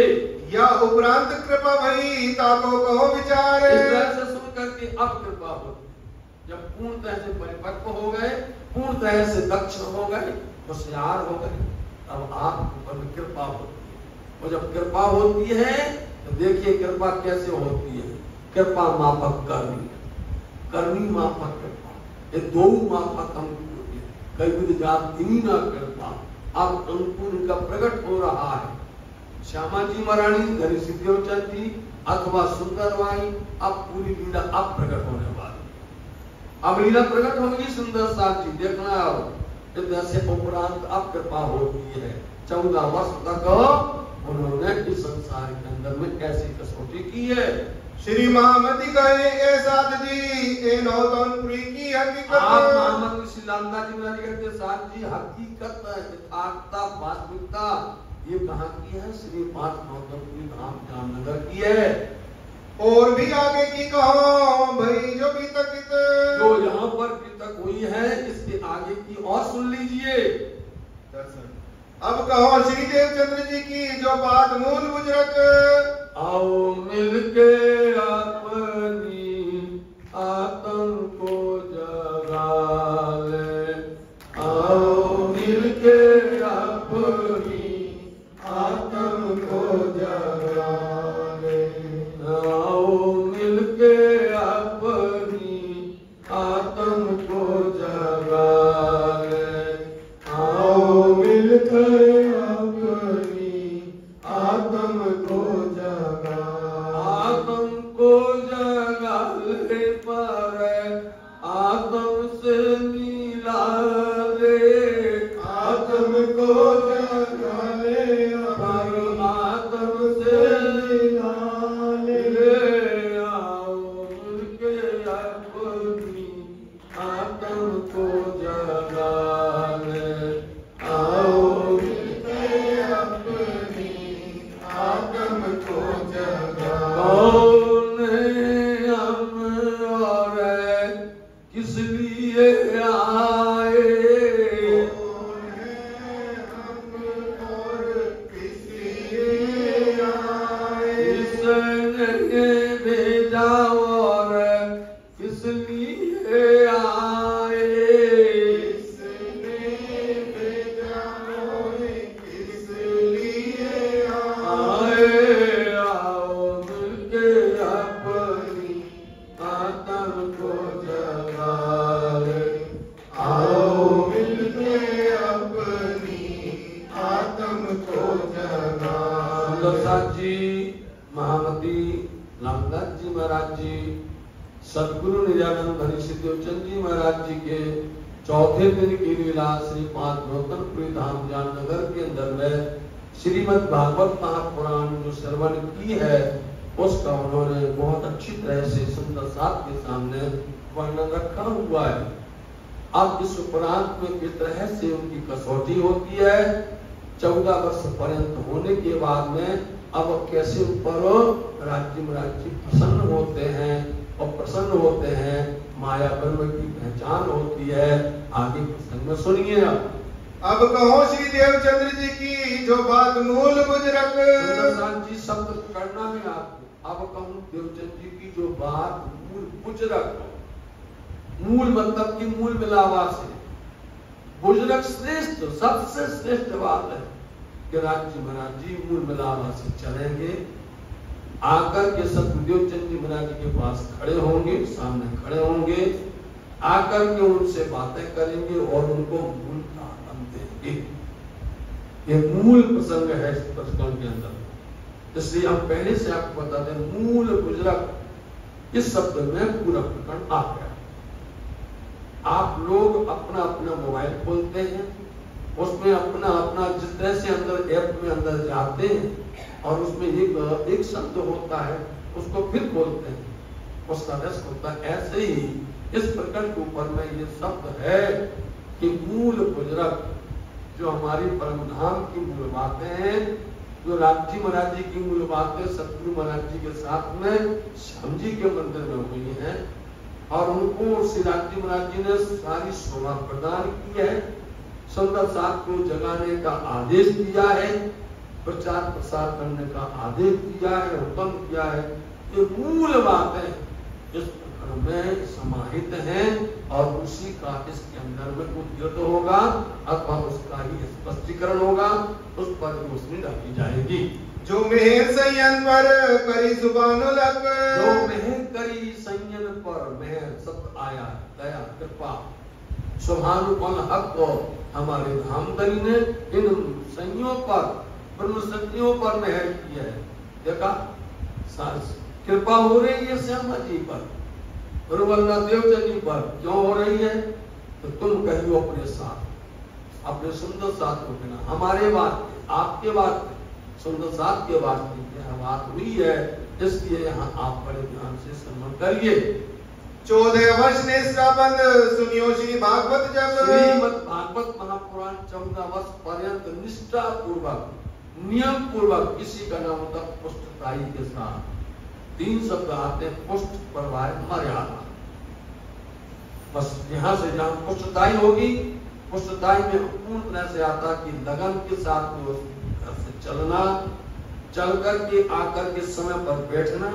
या उपरांत कृपा भई ताको कहो विचार।
इस तरह से सुन करके अब कृपा हो, जब पूर्णतः से परिपक्व हो गए, पूर्णतः से दक्ष हो गए, होशियार हो गए, अब आपके ऊपर में कृपा होती है। और जब कृपा होती है तो देखिए कृपा कैसे होती है। कृपा मापक करनी, करनी मापक कृपा, ये दो मापक अंकुर होती है। कई विध जाति ना कृपा, अब अंकुर इनका प्रकट हो रहा है। श्यामा जी महारानी, धनी सिद्धेवचंद जी अथवा सुंदरवाई, अब पूरी लीला अब प्रकट होने वाली। अब लीला प्रकट होगी सुंदर साथ जी, देखना जैसे उपरांत अब कृपा होती है। 14 वर्ष तक उन्होंने इस संसार के अंदर में ऐसी कसौटी की है।
श्री महामती कहे ए साध जी ए नौतनपुरी की हकीकत।
आप महामती श्री लालदास जी महाराज कहते साथ जी हकीकत यथार्थता वास्तविकता ये कहाँ की है? श्री 5 नौतनपुरी धाम जामनगर की है।
और भी आगे की कहो भाई जो भी तक
जो यहाँ पर भी तक हुई है इसके आगे की और सुन लीजिए।
अब कहो श्री देवचंद्र जी की जो बात मूल बुजुर्ग।
आओ मिलके अपनी आत्म को जगा ले, आओ मिलके अपनी आत्म को जगा ले, आओ मिलके अपनी आत्म को जगा ले, आओ मिलके अपनी आत्म को जगा, आत्म को जगा ले पर आत्म से मिला ले, आत्म को जगा ले पर आत्म से मिला ले, आओ मिलके अपनी आत्म को जगा ले, आओ मिलके अपनी आत्म को जगा। कौन हम और किस लिए आए,
कौन हम और किस लिए आए,
किसने भेजा और किस लिए आए,
किसने भेजा और किस लिए आए।
आए आओ मिलके अपनी आत्म को जगा ले, आओ
मिलके अपनी आत्म को जगा।
सुंदरसाथ जी, महामती लालदास जी महाराज जी, सदगुरु निजानंद धनी सिद्धेवचंद जी महाराज जी के चौथे दिन की लीला श्री 5 नौतनपुरी धाम जामनगर के अंदर में श्रीमद् भागवत महापुराण जो श्रवण की है उसका उन्होंने बहुत अच्छी तरह से सुंदर साथ के सामने वर्णन रखा हुआ है। अब इस उपरांत में किस तरह से उनकी कसौटी होती है, 14 वर्ष पर्यंत होने के बाद में अब कैसे ऊपर राज्य महाराज प्रसन्न होते हैं और प्रसन्न होते हैं, माया ब्रह्म की पहचान होती है। आगे प्रसंग में सुनिए।
अब कहो श्री देवचंद्र जी की जो बात मूल बुजुर्ग।
सुंदरसाथ जी शब्द करना है आपको। अब कहूँ देवचंद जी की जो बात मूल बुजुर्ग, मूल मतलब की मूल मिलावा से बुजुर्ग श्रेष्ठ, सबसे श्रेष्ठ बात है कि राज्य महाराज जी मूल मिलावा से चलेंगे, आकर के सतगुरुदेव चंद जी महाराज जी के पास खड़े होंगे, सामने खड़े होंगे, आकर के उनसे बातें करेंगे और उनको मूल का आनंद देंगे। ये मूल प्रसंग है इस प्रसंग के अंदर। इसलिए हम पहले से आपको बता दें, मूल बुजुर्ग इस शब्द में पूरा प्रकरण आ गया। आप लोग अपना अपना मोबाइल खोलते हैं, उसमें अपना अपना जिस तरह से अंदर ऐप में अंदर जाते हैं और उसमें एक शब्द होता है, उसको फिर खोलते हैं, उसका रस होता है। ऐसे ही इस प्रकरण के ऊपर में ये शब्द है कि मूल बुजुर्ग जो हमारी परम धाम की मूल बातें हैं, जो रामजी महाराज जी की मूल बातें सतगुरु महाराज जी के साथ में श्याम जी के मंदिर में हुई हैं और उनको श्री रामजी महाराज जी ने सारी शोभा प्रदान की है। सुंदर साथ को जगाने का आदेश दिया है, प्रचार प्रसार करने का आदेश दिया है, हुक्म किया है। ये मूल बातें इस प्रकरण में समाहित हैं और उसी का इसके अंदर में उद्यत होगा अथवा उसका ही स्पष्टीकरण होगा, उस पर रोशनी डाली जाएगी।
जो मेहर संयन पर करी सुबानो लग,
जो मेहर करी संयन पर, मेहर शब्द आया दया कृपा शुभानुपन हक को हमारे धामधनी ने इन संयों पर, ब्रह्म संयों पर मेहर की है। देखा कृपा हो रही है श्यामा जी पर, गुरुवल्लभ देवचंद जी पर, क्यों हो रही है? तो तुम कहियो अपने साथ, अपने सुंदर साथ को बिना हमारे बात आपके बात सुंदर साथ के वास्ते बात हुई है, इसलिए यहाँ आप बड़े ध्यान से श्रवण करिए।
14 वर्ष निष्ठाबंध सुनियो श्री भागवत जब,
श्रीमद् भागवत महापुराण 14 वर्ष पर्यंत निष्ठा पूर्वक नियम पूर्वक, किसी का नाम होता पुष्टताई के साथ। 3 शब्द आते हैं, पुष्ट परवाह मर्यादा। बस यहाँ से जहाँ पुष्टताई होगी, पुष्टताई में पूर्ण तरह से आता कि लगन के साथ में घर से चलना, चल करके आकर के समय पर बैठना,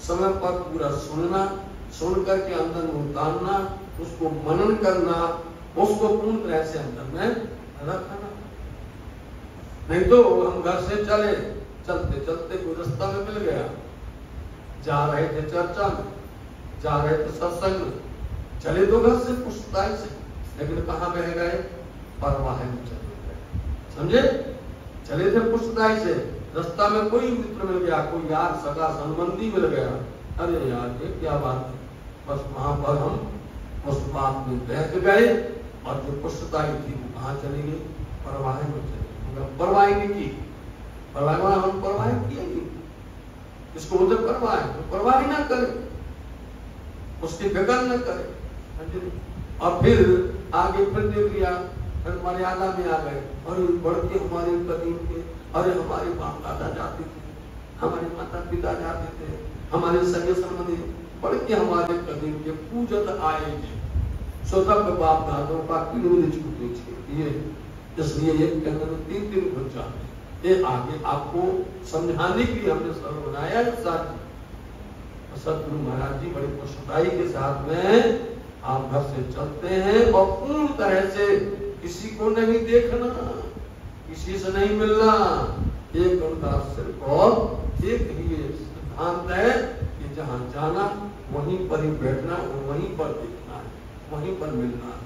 समय पर पूरा सुनना, सुन करके अंदर में उतारना, उसको मनन करना, उसको पूर्ण तरह से अंदर में रखना। नहीं तो हम घर से चले, चलते चलते कोई रास्ता में मिल गया, जा रहे थे चर्चा में, जा रहे थे सत्संग में, चले तो घर से पुष्टताई से, लेकिन कहाँ बह गए? परवाह में चले गए। समझे? चले थे पुष्टताई से, रास्ता में कोई मित्र मिल गया, कोई यार सगा संबंधी मिल गया, अरे यार ये क्या बात है, बस वहां पर हम उस बात में बह गए और जो पुष्टताई थी वो कहाँ चली गई? परवाह में चली गई। परवाह नहीं की, परवाह हम परवाह किया नहीं, इसको बोलते परवाह है, तो परवाह ही ना करे, उसकी फिक्र न करे। और फिर आगे फिर देख लिया, फिर मर्यादा में आ गए, और बढ़ के हमारे कदीम के, अरे हमारे बाप दादा जाते थे, हमारे माता पिता जाते थे, हमारे सगे संबंधी बढ़ के हमारे कदीम के पूजन आए थे, स्वतः बाप दादों का किलोमीटर छूटे थे, ये इसलिए ये कहने में 3 दिन घुस जाते। ये आगे आपको समझाने के लिए हमने सर्व बनाया साथ। सतगुरु महाराज जी बड़ी पुष्टताई के साथ में आप घर से चलते हैं और पूर्ण तरह से किसी को नहीं देखना, किसी से नहीं मिलना, एक उनका सिर्फ और एक ही सिद्धांत है कि जहाँ जाना वहीं पर ही बैठना और वहीं पर देखना है, वहीं पर मिलना है।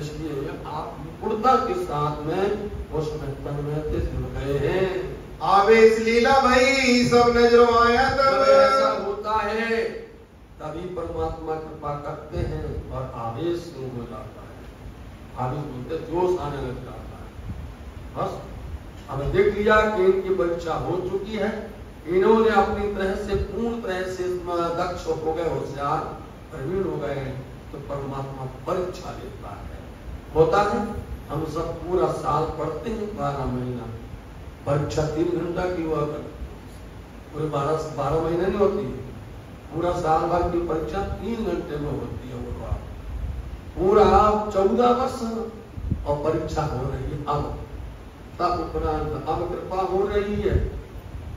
इसलिए आप निपुणता के साथ में उसमें तन्मयते से जुड़ गए हैं।
आवेश लीला भाई सब नजरों आया तब
ऐसा होता है, तभी परमात्मा कृपा करते हैं और आवेश शुरू हो जाता है, आवेश बोलते जोश आने लग जाता है। बस अब देख लिया कि इनकी परीक्षा हो चुकी है, इन्होंने अपनी तरह से पूर्ण तरह से दक्ष हो गए, होशियार प्रवीण हो गए, तो परमात्मा परीक्षा लेता है। होता है हम सब पूरा साल पढ़ते हैं 12 महीना, परीक्षा 3 घंटा की हुआ करती, पूरे 12 महीने नहीं होती, पूरा साल भर की परीक्षा 3 घंटे में होती है। वो पूरा 14 वर्ष और परीक्षा हो रही है, तब उपरांत अब कृपा हो रही है,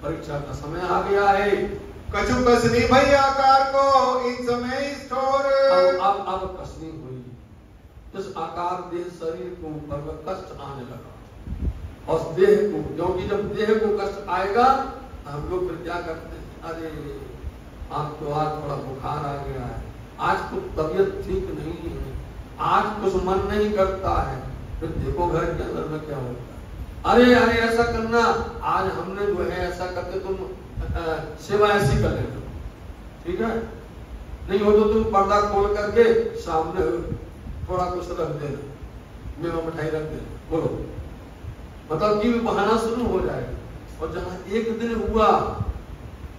परीक्षा का समय आ गया है।
कछु कसनी भई आकार को इन समय स्टोर,
अब कसनी हुई, इस आकार देह शरीर को ऊपर में कष्ट आने लगा, और देह को, क्योंकि जब देह को कष्ट आएगा हम लोग फिर क्या करते हैं, अरे आपको आज थोड़ा बुखार आ गया है, आज कुछ तबीयत ठीक नहीं है, आज कुछ मन नहीं करता है, फिर देखो घर के अंदर में क्या होता है, अरे अरे ऐसा करना, आज हमने जो है ऐसा करके तुम सेवा ऐसी कर लेना, ठीक है, नहीं हो तो तुम पर्दा खोल करके सामने थोड़ा कुछ रख देना, मेवा मिठाई रख देना, बोलो, मतलब कि बहाना शुरू हो जाएगा। और जहां एक दिन हुआ,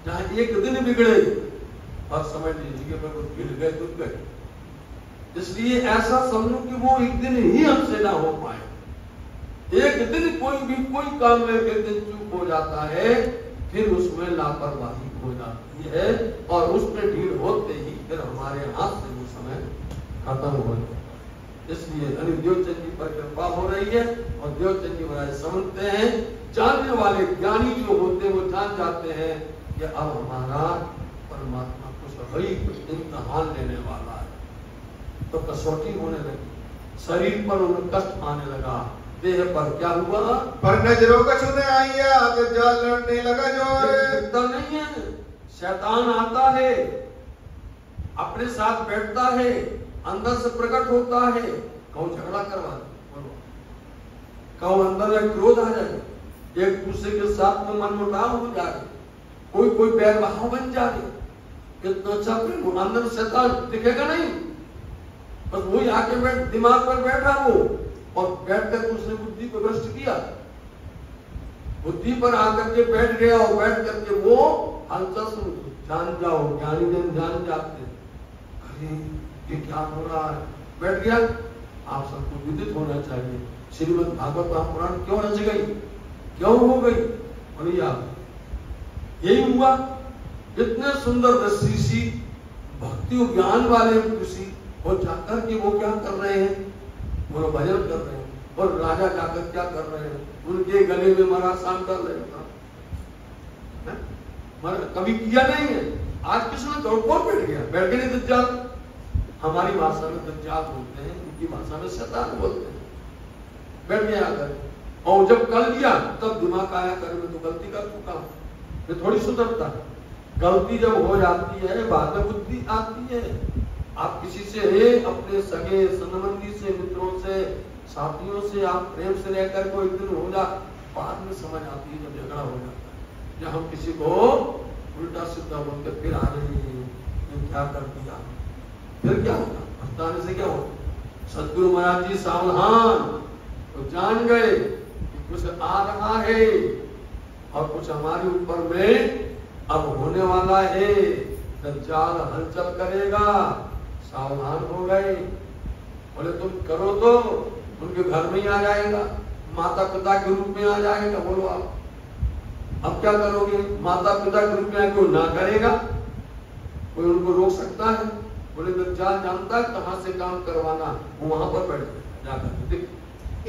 जहां एक दिन बिगड़े, और समझ लीजिए गिर गए टूट गए। इसलिए ऐसा समझो कि वो एक दिन ही हमसे ना हो पाए, एक दिन कोई भी कोई काम में एक दिन चूक हो जाता है, फिर उसमें लापरवाही हो जाती है, और उसमें ढील होते ही फिर हमारे हाथ से वो समय खत्म हो जाता है। इसलिए देवचंद जी पर कृपा हो रही है और देवचंद जी महाराज समझते हैं, जानने वाले ज्ञानी जो होते हैं वो जान जाते हैं कि अब हमारा परमात्मा कुछ वही कुछ इम्तिहान लेने वाला है। तो कसौटी होने लगी, शरीर पर उन्हें कष्ट आने लगा, देह पर क्या हुआ,
पर नजरों का छूने आया दज्जाल लड़ने लगा जोर।
दिखता नहीं है, शैतान आता है, अपने साथ बैठता है, अंदर से प्रकट होता है, कहूं झगड़ा करवा दे, कहूं अंदर में क्रोध आ जाए, एक दूसरे के साथ में मनमुटाव हो जाए, कोई कोई बैर बहाव बन जाए, कितना अच्छा प्रेम, अंदर शैतान दिखेगा नहीं, बस वही आके बैठ दिमाग पर बैठा वो और बैठकर उसने बुद्धि को भ्रष्ट किया, बुद्धि पर आकर के बैठ गया और बैठ करके वो हलचल जान जाओ, ज्ञानी जन जान जाते, अरे ये क्या हो रहा है, बैठ गया। आप सबको विदित होना चाहिए श्रीमद् भागवत पुराण क्यों रच गई, क्यों हो गई, और यही हुआ। इतने सुंदर ऋषि भक्ति ज्ञान वाले ऋषि और जाकर के वो क्या कर रहे हैं, वो भजन कर रहे हैं, और राजा जाकर क्या कर रहे हैं, उनके गले में मरा शाम कर रहे हैं, कभी किया नहीं है। आज किसने तोड़फोड़ बैठ गया, बैठ गए दज्जाल, हमारी भाषा में दज्जाल बोलते हैं, उनकी भाषा में शैतान बोलते हैं, बैठ गया आकर, और जब कर लिया तब दिमाग आया कर मैं तो गलती कर चुका हूं, ये थोड़ी सुधरता है। गलती जब हो जाती है बाद में बुद्धि आती है। आप किसी से अपने सगे संबंधी से, मित्रों से, साथियों से आप प्रेम से रहकर कोई दिन हो जा, बाद में समझ आती है जब झगड़ा हो जाता है, जब हम किसी को उल्टा सीधा बोलते फिर आ रही है, क्या कर दिया, फिर क्या होगा, बताने से क्या होगा। सदगुरु महाराज जी सावधान, तो जान गए कि कुछ आ रहा है और कुछ हमारे ऊपर में अब होने वाला है, दज्जाल हलचल करेगा, सावधान हो गए। बोले तुम करो तो उनके घर में ही आ जाएगा, माता पिता के रूप में आ जाएगा। बोलो आप अब क्या करोगे, माता पिता के रूप में कोई ना करेगा, कोई उनको रोक सकता है। बोले दज्जाल जानता है कहां से काम करवाना, वो वहां पर बैठ जाकर देख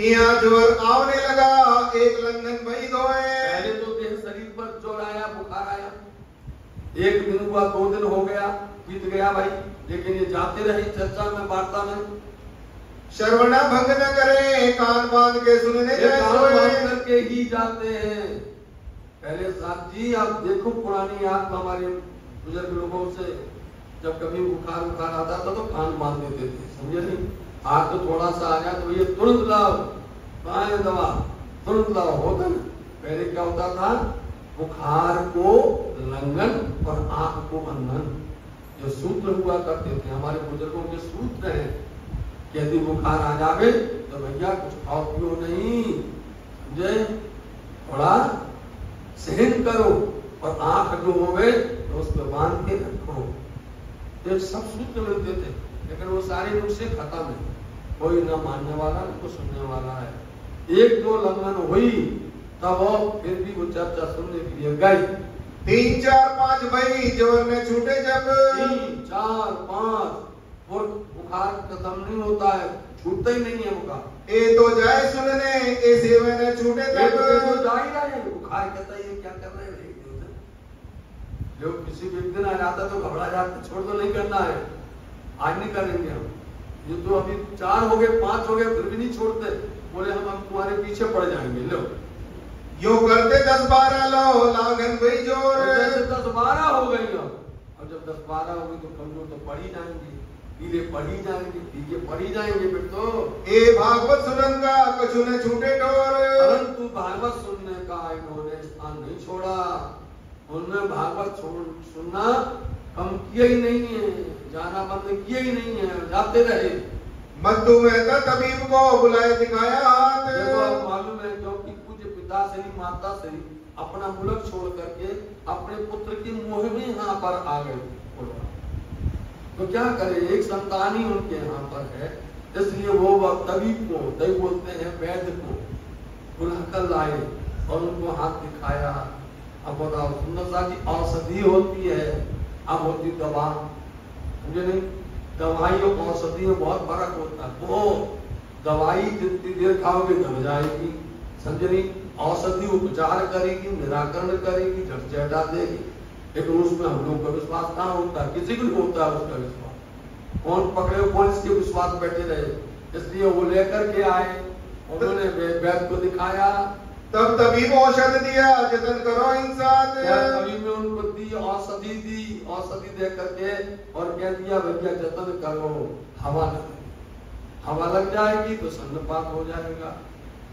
यहाँ जोर आवने लगा, एक लंघन भई दोए।
पहले तो देह शरीर पर जोर आया, बुखार आया, एक दिन हुआ, 2 दिन हो गया, बीत गया भाई, लेकिन ये जाते रहे चर्चा में, वार्ता में।
श्रवणा भंग न करे, कान बांध के सुनने
करके ही जाते हैं। पहले साथ जी आप देखो पुरानी याद हमारे बुजुर्ग लोगों से, जब कभी बुखार आता था तो कान बांध देते थे, समझे नहीं। आज तो थोड़ा सा आ जाए तो ये तुरंत लाओ, कहाँ है दवा, तुरंत लाओ, होता ना। पहले क्या होता था, बुखार को लंघन और आंख को बंधन, जो सूत्र हुआ करते थे हमारे बुजुर्गों के सूत्र हैं। यदि बुखार आ जावे तो भैया कुछ खाओ पियो नहीं, समझे, थोड़ा सहन करो, और आंख जो होवे तो उसको बांध के रखो। तो सब सूत्र मिलते थे, लेकिन वो सारे नुस्खे खत्म है, कोई ना मानने वाला ना को सुनने वाला है। 1-2 लंघन हुई तब फिर भी वो चर्चा सुनने के लिए गई।
3, 4, 5 भाई जोर में छूटे जब
3, 4, 5 वो बुखार खत्म नहीं होता है, छूटता ही नहीं है बुखार।
ए तो जाए सुनने, ए सेवे न छूटे तब
तो जा ही रहा है, बुखार कहता है ये क्या कर रहे हैं। जो किसी भी दिन आ जाता तो घबरा जाते, छोड़ तो नहीं करना है, आज नहीं करेंगे हम, ये तो अभी 4 हो गए, 5 हो गए, फिर भी नहीं छोड़ते। बोले हम अब तुम्हारे पीछे पड़ जाएंगे, लो
यो करते 10-12 लो लागन भाई जोर।
10-12 हो गई, और जब 10-12 हो गई तो कमजोर तो पड़ ही जाएंगे, पीले पड़ ही जाएंगे, पीले पड़ ही जाएंगे। फिर तो
ए भागवत सुनंगा कछु न छूटे डोर।
परंतु भागवत सुनने का इन्होंने स्थान नहीं छोड़ा, उन्होंने भागवत सुनना कम किया ही नहीं है, जाना बंद किया ही नहीं है, जाते रहे।
मद्दू मेहता तबीब को बुलाए दिखाया हाथ।
देखो आप मालूम है, क्योंकि पूज्य पिता से ही माता से ही अपना मुल्क छोड़ करके अपने पुत्र की मोह में यहाँ पर आ गए, तो क्या करे, एक संतान ही उनके यहाँ पर है, इसलिए वो तबीब को, दई बोलते हैं वैद्य को, बुलाकर लाए और उनको हाथ दिखाया। अब बताओ सुंदर सा की औषधि होती है, अब होती दवा, समझे नहीं। दवाई और औषधि में बहुत फर्क होता है। वो दवाई जितनी देर खाओगे दब जाएगी, समझे नहीं। औषधि उपचार करेगी, निराकरण करेगी, जड़ से हटा देगी। लेकिन उसमें हम लोग का विश्वास कहाँ होता है, किसी को होता है उसका विश्वास। कौन पकड़े, कौन इसके विश्वास बैठे रहे। इसलिए वो लेकर के आए, उन्होंने वैद्य को दिखाया,
तब तबीब औषध दिया, जतन करो इंसान।
तभी में उनको दी, औषधि दी, औषधि दे करके और कह दिया भैया जतन करो, हवा लग, हवा लग जाएगी तो सन्नपात हो जाएगा,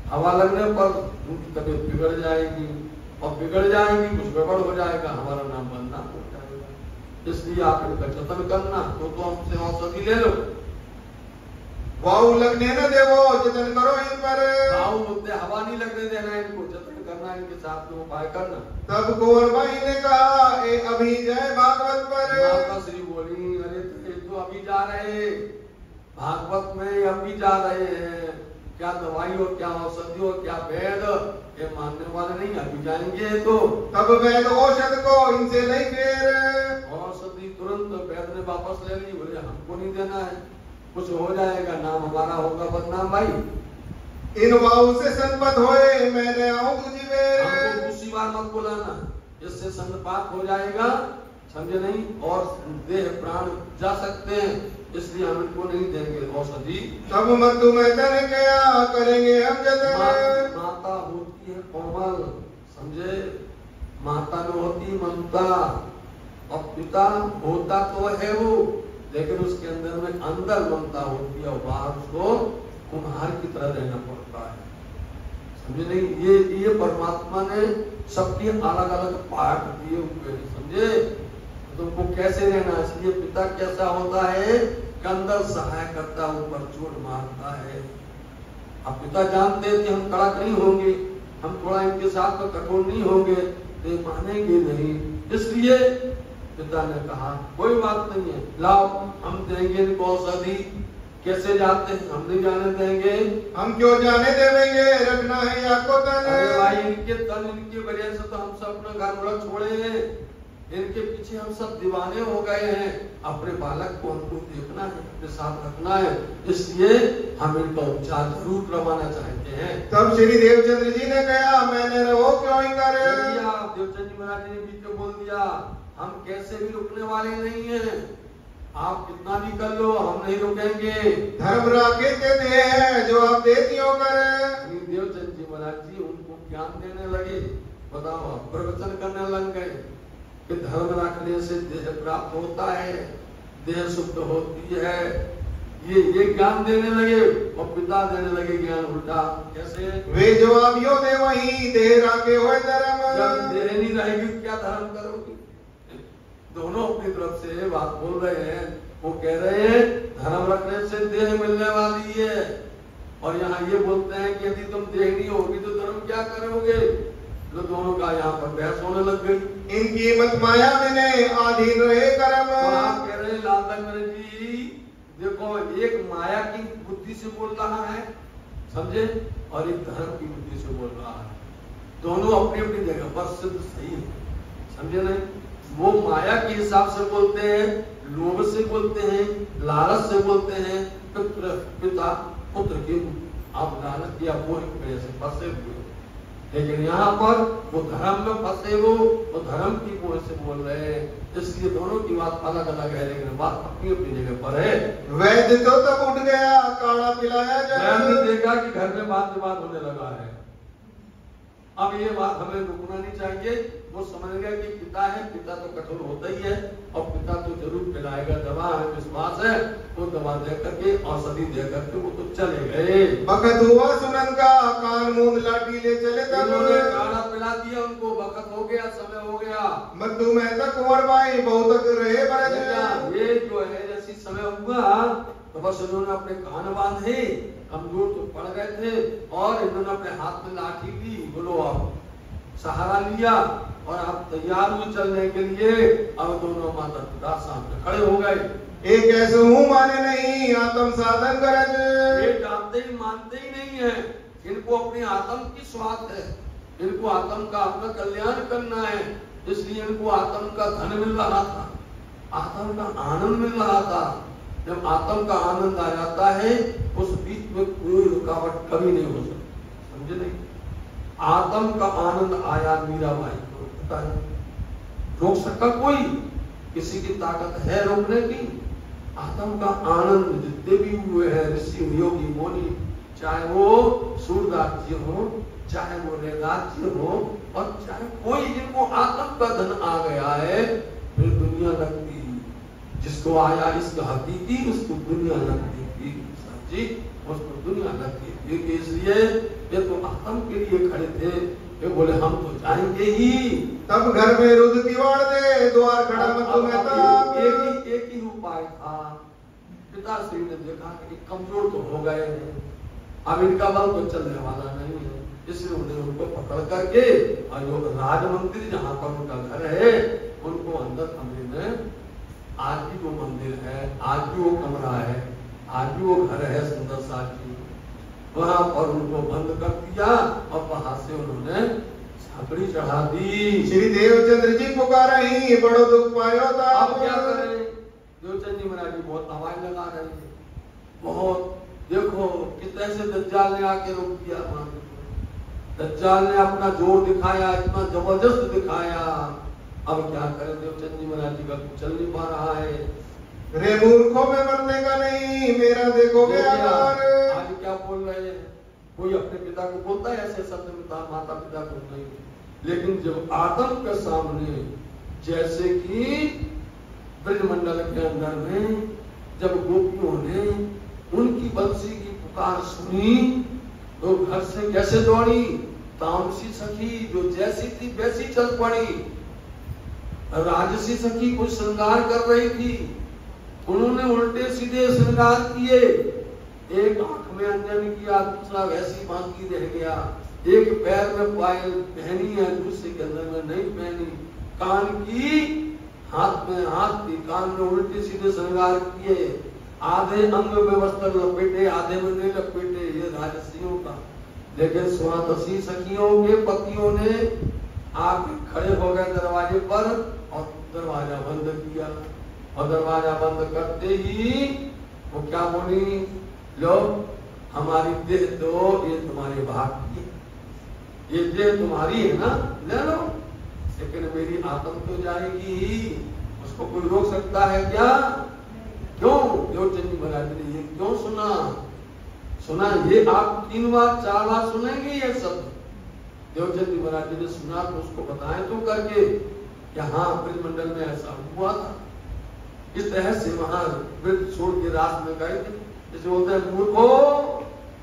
हवा लगने पर उनकी तबीयत बिगड़ जाएगी, और बिगड़ जाएगी कुछ गड़बड़ हो जाएगा, हमारा नाम बदनाम हो जाएगा। इसलिए आप इनका जतन करना, तो हमसे औषधि ले लो।
वायु लगने न देवो, जतन करो इन पर।
वायु बोलते हवा नहीं लगने देना, इनको जतन करना, इनके साथ में उपाय करना।
तब कुंवर भाई ने कहा, ए अभी जय भागवत पर।
माता श्री बोली, अरे तो अभी जा रहे भागवत में, अभी जा रहे हैं, क्या दवाई और क्या औषधि और क्या वैद, ये मानने वाले नहीं, अभी जाएंगे। तो
तब वैद औषध को इनसे नहीं फेर।
औषधि तुरंत वैद ने वापस ले ली, बोले हमको नहीं देना है, कुछ हो जाएगा, नाम हमारा होगा बदनाम भाई।
इन वायु से संपत होए, मैंने आऊं तुझी बेर।
हमको दूसरी बार मत बुलाना, इससे सन्नपात हो जाएगा, समझे नहीं, और देह प्राण जा सकते हैं, इसलिए हम इनको नहीं देंगे औषधि।
तब मधु मैदान क्या करेंगे हम जतन।
माता होती है कोमल, समझे, माता में होती ममता, और पिता होता तो है वो, लेकिन उसके अंदर में अंदर ममता होती है, और बाहर उसको कुम्हार की तरह रहना पड़ता है, समझे नहीं। ये परमात्मा ने सबके अलग अलग पार्ट दिए हुए हैं, समझे, तुमको कैसे रहना। इसलिए पिता कैसा होता है कि अंदर सहाय करता, ऊपर चोट मारता है। अब पिता जानते हैं कि हम कड़क नहीं होंगे, हम थोड़ा इनके साथ में कठोर नहीं होंगे, तो ये मानेंगे नहीं। इसलिए पिता ने कहा कोई बात नहीं है, लाओ हम देंगे इनको औषधि। कैसे जाते हैं, हम नहीं जाने देंगे।
हम क्यों जाने देंगे, रखना है या को तन।
अरे भाई इनके तन, इनकी वजह से तो हम सब अपना घर बड़ा छोड़े हैं, इनके पीछे हम सब दीवाने हो गए हैं। अपने बालक को हमको देखना है, अपने साथ रखना है, इसलिए हम इनका उपचार जरूर करवाना चाहते हैं।
तब श्री देवचंद्र जी ने कहा, मैंने रहो क्यों ही कर।
देवचंद्र जी महाराज ने बीच में बोल दिया, हम कैसे भी रुकने वाले नहीं हैं, आप कितना भी कर लो, हम नहीं रुकेंगे।
धर्म राखे देते हैं जो आप देतियों कर।
देवचंद्र जी महाराज जी उनको ज्ञान देने लगे, बताओ प्रवचन करने लग गए कि धर्म रखने से देह प्राप्त होता है, देह शुद्ध होती है, ये ज्ञान देने लगे, और पिता देने लगे ज्ञान उल्टा। कैसे?
वे जवाब यो दे वही, देह राखे हुए धर्म।
जब देह नहीं रहेगी क्या धर्म करोगी। दोनों अपनी तरफ से बात बोल रहे हैं। वो कह रहे हैं धर्म रखने से देह मिलने वाली है, और यहाँ ये बोलते हैं कि यदि तुम देह नहीं होगी तो धर्म क्या करोगे। तो दोनों का यहाँ पर बहस होने लग गई।
इनकी मत माया में आधीन रहे कर्म।
आप कह रहे हैं लाल तंग जी, देखो एक माया की बुद्धि से बोल रहा है, समझे, और एक धर्म की बुद्धि से बोल रहा है। दोनों अपनी अपनी जगह पर सिद्ध सही है, समझे नहीं। वो माया के हिसाब से बोलते हैं, लोभ से बोलते हैं, लालच से बोलते हैं, पिता पुत्र की आप लालच या मोह की वजह से फंसे हुए। लेकिन यहाँ पर वो धर्म में फंसे हो, वो धर्म की मोह से बोल रहे हैं। इसलिए दोनों की बात अलग अलग है, लेकिन बात अपनी अपनी जगह पर है।
वैद्य तो तब उठ गया, काढ़ा पिलाया
वैद्य देखा कि घर में बात विवाद होने लगा है। अब ये बात हमें रुकना नहीं चाहिए। वो समझ गया कि पिता है, पिता तो कठोर होता ही है, और पिता तो जरूर पिलाएगा, दवा है, विश्वास है, वो दवा दे करके औषधि दे करके वो तो चले गए।
बखत हुआ सुनन का, कान मूंद लाठी ले चले तब।
काढ़ा पिला दिया उनको, वक्त हो गया, समय हो गया।
मधु में तक कुंवर भाई बहुत रहे बरस।
ये जो है जैसी समय हुआ तो बस उन्होंने अपने कान बांधे, कमजोर तो पड़ गए थे, और इन्होंने अपने हाथ में लाठी ली, बोलो आप सहारा लिया, और आप तैयार हुए चलने के लिए। अब दोनों माता पिता सामने खड़े हो गए।
एक ऐसे हूँ माने नहीं, आत्म साधन करज।
ये जानते ही मानते ही नहीं है, इनको अपनी आत्म की स्वाद है, इनको आत्म का अपना कल्याण करना है, इसलिए इनको आत्म का धन मिल रहा था, आत्म का आनंद मिल रहा था। जब आत्म का आनंद आ जाता है उस बीच में कोई रुकावट कभी नहीं हो सकती, समझे नहीं? आत्म का आनंद आया मीराबाई को, पता है रोक सका कोई? किसी की ताकत है रोकने की? आत्म का आनंद जितने भी हुए हैं ऋषि योगी मुनि, चाहे वो सूरदास जी हो, चाहे वो रैदास जी हो, और चाहे कोई जिनको आत्म का धन आ गया है, फिर दुनिया लगती, जिसको आया इसका हकीकी उसको दुनिया लगती थी, जी उसको दुनिया लगती थी। इसलिए ये तो आत्म के लिए खड़े थे, ये बोले हम तो जाएंगे ही।
तब घर में रुद्र किवाड़ दे, द्वार खड़ा मत तुम्हें।
एक ही उपाय था। पिताश्री ने देखा कि कमजोर तो हो गए हैं, अब इनका बल तो चलने वाला नहीं है, इसलिए उन्हें उनको पकड़ करके और जो राज मंदिर जहाँ पर उनका घर है उनको अंदर कमरे में, आज भी वो मंदिर है, आज भी वो कमरा है, आज भी वो घर है सुंदर साथी, वहां पर उनको बंद कर दिया और वहां से उन्होंने छाकड़ी चढ़ा दी।
श्री देवचंद्र जी पुकारे, बड़ो दुख पायो था।
अब क्या करें? देवचंद जी महाराज जी बहुत आवाज लगा रहे थे, बहुत, देखो किस तरह से दज्जाल ने आके रोक दिया। दज्जाल ने अपना जोर दिखाया, इतना जबरदस्त दिखाया। अब क्या करें? देवचंद जी महाराज जी का चल नहीं पा रहा है।
रे मूर्खों में मरने का नहीं, मेरा देखोगे आकार।
आज क्या बोल रहे हैं? कोई अपने पिता को बोलता है ऐसे शब्द में, माता पिता को नहीं, लेकिन जब आदम के सामने, जैसे कि ब्रजमंडल के अंदर में जब गोपियों ने उनकी बंसी की पुकार सुनी तो घर से कैसे दौड़ी? तामसी सखी जो जैसी थी वैसी चल पड़ी। राजसी सखी कुछ श्रृंगार कर रही थी, उन्होंने उल्टे सीधे श्रृंगार किए। एक आंख में अंजन किया, दूसरा वैसी बांकी रह गया। एक पैर में पायल पहनी है, दूसरे के अंदर में नहीं पहनी। कान की हाथ में हाथ थी, कान में उल्टे सीधे श्रृंगार किए। आधे अंग में वस्त्र लपेटे, आधे में नहीं लपेटे, ये राजसियों का। लेकिन स्वादसी सखियों के पतियों ने आके खड़े हो गए दरवाजे पर और दरवाजा बंद किया। और दरवाजा बंद करते ही वो क्या बोली? लो हमारी देह तो ये तुम्हारे भाग की, ये देह तुम्हारी है ना, ले लो, लेकिन मेरी आत्मा तो जाएगी, उसको कोई रोक सकता है क्या? क्यों? देवचंद जी महाराज ने ये क्यों सुना? सुना ये आप 3 बार 4 बार सुनेंगे ये सब। देवचंद जी महाराज ने सुना तो उसको बताएं तो करके कि हाँ ब्रजमंडल में ऐसा हुआ था। इस तरह से वहां ब्रज छोड़ के रात में गए थे, जैसे बोलते हैं मूर्खो,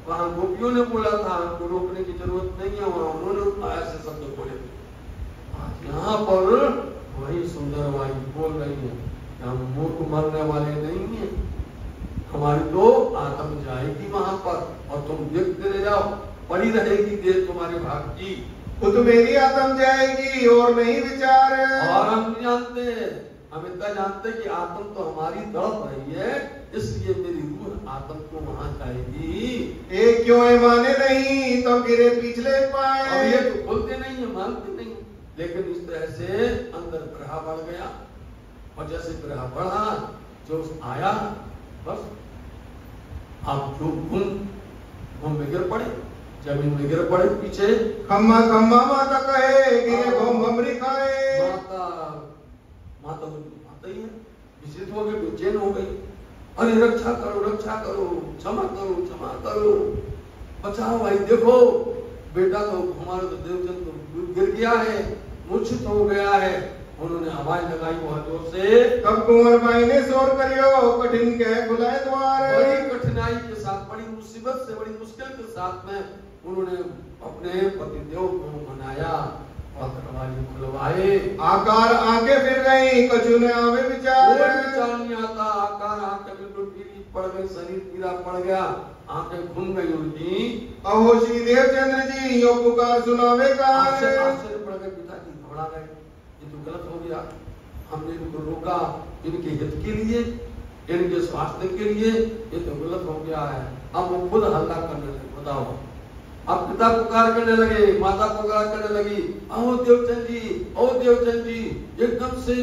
वहां गोपियों ने बोला था हमको रोकने की जरूरत नहीं है, वहां उन्होंने ऐसे शब्द बोले थे। यहाँ पर वही सुंदर वाई बोल रही है, हम मूर्ख मरने वाले नहीं है, हमारी तो आत्म जाएगी वहां पर और तुम देखते रह जाओ, पड़ी रहेगी देह तुम्हारे भाग की।
खुद मेरी आत्म जाएगी और नहीं विचार।
और हम जानते, हम इतना जानते कि आत्म तो हमारी तड़प रही है, इसलिए मेरी रूह आत्म को वहां जाएगी।
एक क्यों है माने नहीं, तो गिरे पिछले पाए।
अब ये तो बोलते नहीं है, मानते नहीं, लेकिन इस तरह से अंदर ग्रह बढ़ गया और जैसे ग्रह बढ़ा जो आया बस आप जो घूम में गिर पड़े, जमीन में गिर पड़े पीछे।
खम्मा खम्मा माता कहे, गिरे घूम भमरी खाए।
माता ही है, विचलित हो गई, बेचैन हो गई। अरे रक्षा करो, क्षमा करो, बचाओ भाई, देखो बेटा तो हमारा तो देवचंद तो गिर गया है, मूर्छित हो गया है। उन्होंने आवाज लगाई बहुत जोर से।
तब कुंवर माई ने शोर करियो, कठिन कह खुलाए द्वार।
बड़ी कठिनाई के साथ, बड़ी मुसीबत से, बड़ी मुश्किल के साथ में उन्होंने अपने पतिदेव को मनाया और दरवाजे खुलवाए।
आकार आंखें फिर गई, कछु ने आवे विचार।
विचार नहीं आता, आकार आंखें बिल्कुल पीली पड़ गई, शरीर पीला पड़ गया, आंखें घूम गई उनकी।
अहो श्री देवचंद्र जी यो पुकार सुनावे का।
आश्चर्य पड़ गए, पिताजी घबरा गए, ये तो गलत हो गया, हमने इनको रोका इनके हित के लिए, इनके स्वास्थ्य के लिए, ये तो गलत हो गया है। अब वो खुद हल्ला करने लगे, बताओ। अब पिता पुकार करने लगे, माता पुकार करने लगी, आओ देवचंद जी, एकदम से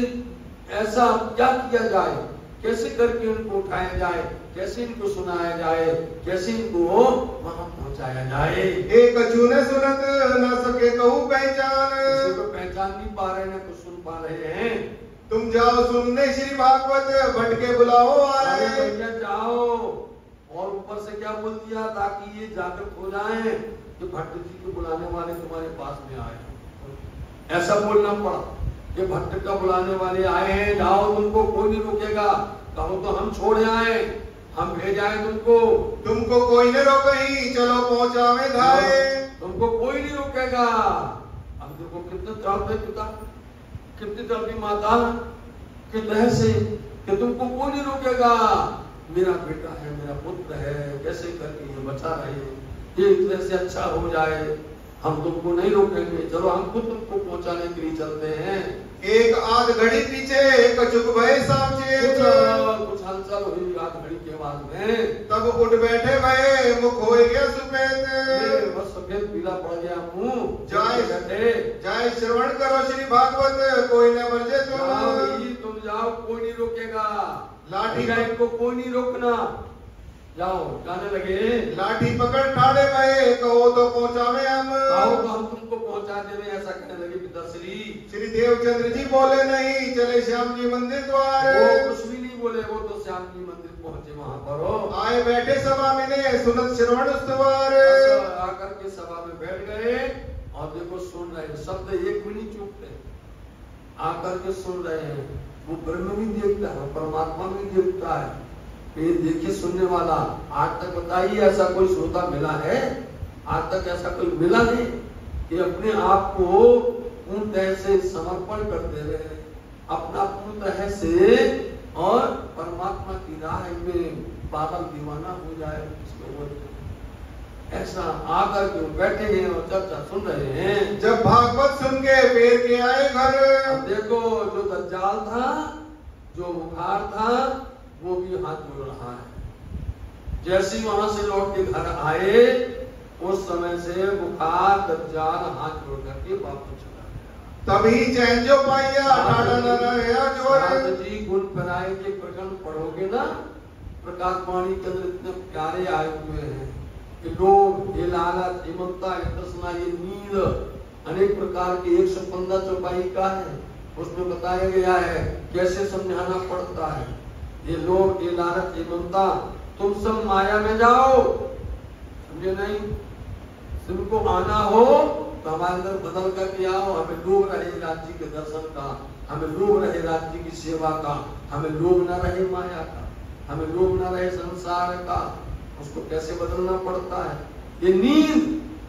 ऐसा क्या किया जाए? कैसे करके उनको उठाया जाए, कैसे इनको सुनाया जाए, कैसे इनको वहां पहुंचाया जाए।
एक कछुने सुनत न सके कहूँ पहचान,
किसी को पहचान नहीं पा रहे, ना कुछ सुन पा रहे हैं।
तुम जाओ सुनने श्री भागवत भटके बुलाओ आए।
भैया जाओ, और ऊपर से क्या बोल दिया ताकि ये जागृत हो जाएं कि भट्ट जी को बुलाने वाले तुम्हारे पास में आए। ऐसा बोलना पड़ा कि भट्ट का बुलाने वाले आए हैं, जाओ, तुमको कोई नहीं रोकेगा। कहो तो हम छोड़े आए, हम भेजाए तुमको।
तुमको कोई न रोकही, चलो पहुंचावे धाए।
तुमको कोई नहीं रोकेगा। अब देखो कितने तड़पे पिता, कितनी तड़पी माता के तरह से कि तुमको कोई नहीं रोकेगा। मेरा बेटा है, मेरा पुत्र है, कैसे करके ये बचा रहे, ये इतने से अच्छा हो जाए, हम तुमको नहीं रोकेंगे, चलो हम खुद तुमको पहुंचाने के लिए चलते हैं।
एक आध घड़ी पीछे कछुक भय सामचे,
कुछ हलचल हुई आध घड़ी के बाद में,
तब उठ बैठे भय मुख हो गया सफेद।
बस सफेद पीला पड़ गया मुंह।
जाए श्रवण करो श्री भागवत कोई न मरजे
तुम जाओ, कोई नहीं रोकेगा।
लाठी
का इनको कोई नहीं रोकना, जाओ। जाने लगे,
लाठी पकड़ ठाड़े भय कहो तो पहुंचावे हम,
कहो तो हम तुमको पहुंचा देवे, ऐसा कहने लगे पिताश्री।
श्री देवचंद्र जी बोले नहीं, चले श्याम जी मंदिर द्वार।
वो कुछ भी नहीं बोले, वो तो श्याम जी मंदिर पहुंचे, वहां पर
आए बैठे सभा में ने सुनत श्रवण स्तवार।
आकर के सभा में बैठ गए और देखो सुन रहे, शब्द एक भी नहीं चूकते, आकर के सुन रहे हैं। वो ब्रह्म भी देखता है, परमात्मा भी देखता है। ये देखिए सुनने वाला, आज तक बताइए ऐसा कोई श्रोता मिला है? आज तक ऐसा कोई मिला नहीं कि अपने आप को पूर्ण तरह से समर्पण कर दे रहे हैं, अपना पूर्ण तरह से, और परमात्मा की राह में पागल दीवाना हो जाए, इसको बोलते हैं। ऐसा आकर के बैठे हैं और चर्चा सुन रहे हैं।
जब भागवत सुन के फेर के आए घर,
अब देखो जो दज्जाल था, जो बुखार था, वो भी हाथ जोड़ रहा है। जैसे ही वहां से लौट के घर आए, उस समय से बुखार दज्जाल हाथ जोड़ करके वापस चला गया।
तभी चैन जो पाया ठाड़ा न रहा जोर।
जी गुण पराए के प्रकरण पढ़ोगे ना, प्रकाश वाणी के अंदर इतने प्यारे आए हुए हैं कि लोग ये लालच, ये ममता, ये तृष्णा, ये नींद, अनेक प्रकार के 115 चौपाई का है, उसमें बताया गया है कैसे समझाना पड़ता है। ये लोग, ये लालच, ये ममता, तुम सब माया में जाओ, समझे नहीं? तुमको आना हो तो हमारे अंदर बदल करके आओ। हमें लोभ रहे राज्य के दर्शन का, हमें लोभ रहे राज्य की सेवा का, हमें लोभ न रहे माया का, हमें लोभ न रहे संसार का। उसको कैसे बदलना पड़ता है? ये नींद,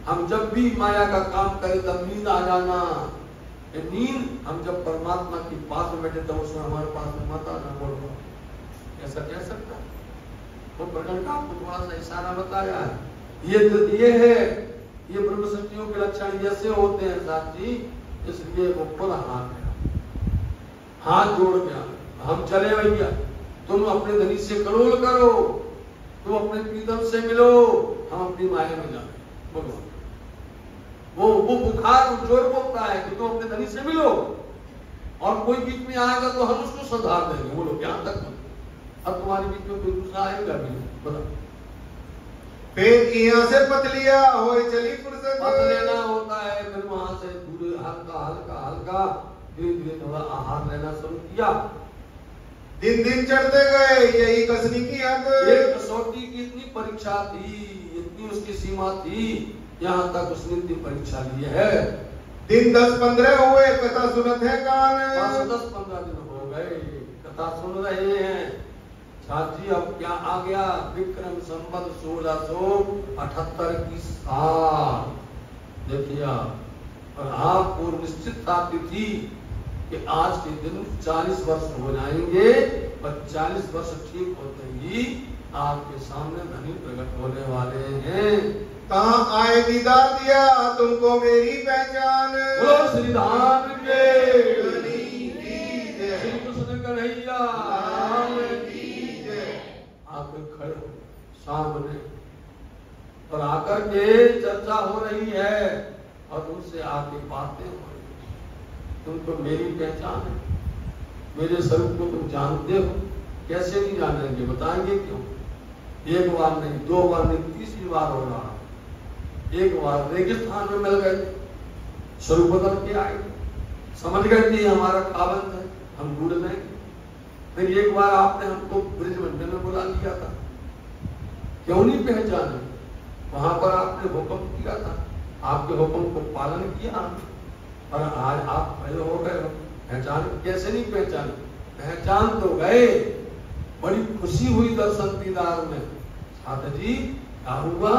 हम जब भी माया का काम करें तब नींद आ जाना। ये नींद हम जब परमात्मा की पास में बैठे तब उसमें हमारे पास में मत आना बोलो, ऐसा कह सकता है? वो प्रकरण का आपको थोड़ा सा इशारा बताया है। ये है, ये ब्रह्म संज्ञों के लक्षण जैसे होते हैं साथ जी, इसलिए वो खुद हाथ जोड़ गया, हम चले भैया, तुम अपने धनी से करोल करो, तुम अपने प्रीतम से मिलो, हम अपनी माया में जाए। बोलो, वो बुखार जोर बोलता है कि तुम अपने धनी से मिलो, और कोई बीच में आएगा तो हम उसको सुधार देंगे। बोलो क्या तक अब तुम्हारे बीच में कोई दूसरा आएगा भी नहीं, बताओ।
फिर यहाँ से पतलिया हो चली फुर्सत,
पत लेना होता है, फिर वहां से दूर हल्का हल्का हल्का धीरे धीरे थोड़ा आहार लेना शुरू किया।
दिन दिन चढ़ते गए यही कसनी की हद।
एक कसौटी की इतनी परीक्षा थी, इतनी उसकी सीमा थी, यहाँ तक उसने इतनी परीक्षा ली है।
दिन 10-15 हुए, कथा सुनत है कान।
10-15 दिन हो गए, कथा सुन रहे हैं। साथी अब क्या आ गया? विक्रम संवत 1678 की साल। देखिए, और आपको निश्चित तिथि कि आज के दिन 40 वर्ष हो जाएंगे, और 40 वर्ष ठीक होते ही आपके सामने धनी प्रकट होने वाले हैं।
कहाँ आए दीदार दिया तुमको मेरी पहचान।
बोलो श्री राम के,
श्री
कृष्ण कन्हैया आके खड़े हो सामने, और आकर के चर्चा हो रही है, और उनसे आके बातें हो रही है। तुमको मेरी पहचान है, मेरे स्वरूप को तुम जानते हो कैसे नहीं जानेंगे, बताएंगे क्यों? एक बार नहीं, 2 बार नहीं, 3री बार हो रहा। एक बार रेगिस्तान में मिल गए, स्वरूप बदल के आए, समझ गए कि हमारा खाबंद है, हम ढूंढ लेंगे। फिर एक बार आपने हमको ब्रिज मंडल में बुला लिया था, क्यों नहीं पहचाने? वहां पर आपने हुक्म किया था, आपके हुक्म को पालन किया, और आज आप पहले हो गए हो। पहचान कैसे नहीं पहचाने? पहचान तो गए, बड़ी खुशी हुई दर्शन दीदार में। छात्र जी क्या हुआ?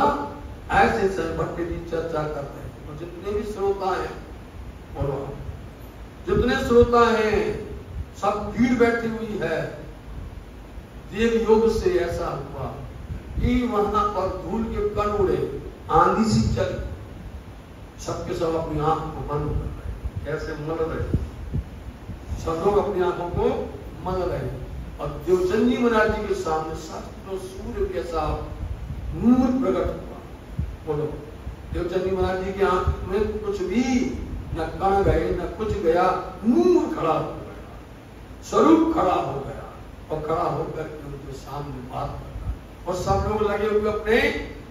ऐसे भट्ट जी चर्चा करते हैं, और जितने भी श्रोता हैं, बोलो, जितने श्रोता हैं सब भीड़ बैठी हुई है। देव योग से ऐसा हुआ कि वहां पर धूल के कण उड़े, आंधी सी चली, सबके सब अपनी आंख को बंद कर रहे, कैसे मल रहे, सब लोग अपनी आंखों को मल रहे। और देवचंद जी महाराज जी के सामने सचमुच सूर्य के साथ नूर प्रकट हुआ। बोलो, देवचंद जी महाराज जी की आंख में कुछ भी न कण गए न कुछ गया, नूर खड़ा हो गया, स्वरूप खड़ा हो गया, और खड़ा होकर के उनके सामने बात करता, और सब लोग लगे हुए अपने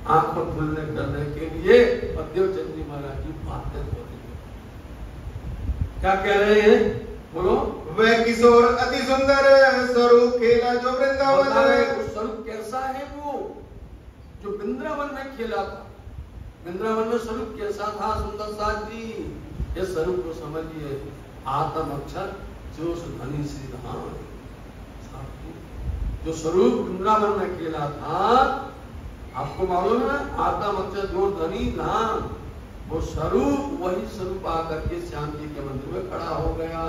आंखों खुलने करने के लिए। और देवचंद जी महाराज जी बातें हो रही है, क्या कह रहे हैं? बोलो,
वह किशोर अति सुंदर स्वरूप खेला जो वृंदावन।
स्वरूप कैसा है? वो जो वृंदावन में खेला था, वृंदावन में स्वरूप कैसा था? सुंदर साथ जी, ये स्वरूप को समझिए, आत्म अक्षर जो धनी श्री धाम, जो स्वरूप वृंदावन में खेला था, आपको मालूम है? आत्म अक्षर जो धनी धाम, वो स्वरूप, वही स्वरूप आकर के श्याम जी के मंदिर में खड़ा हो गया,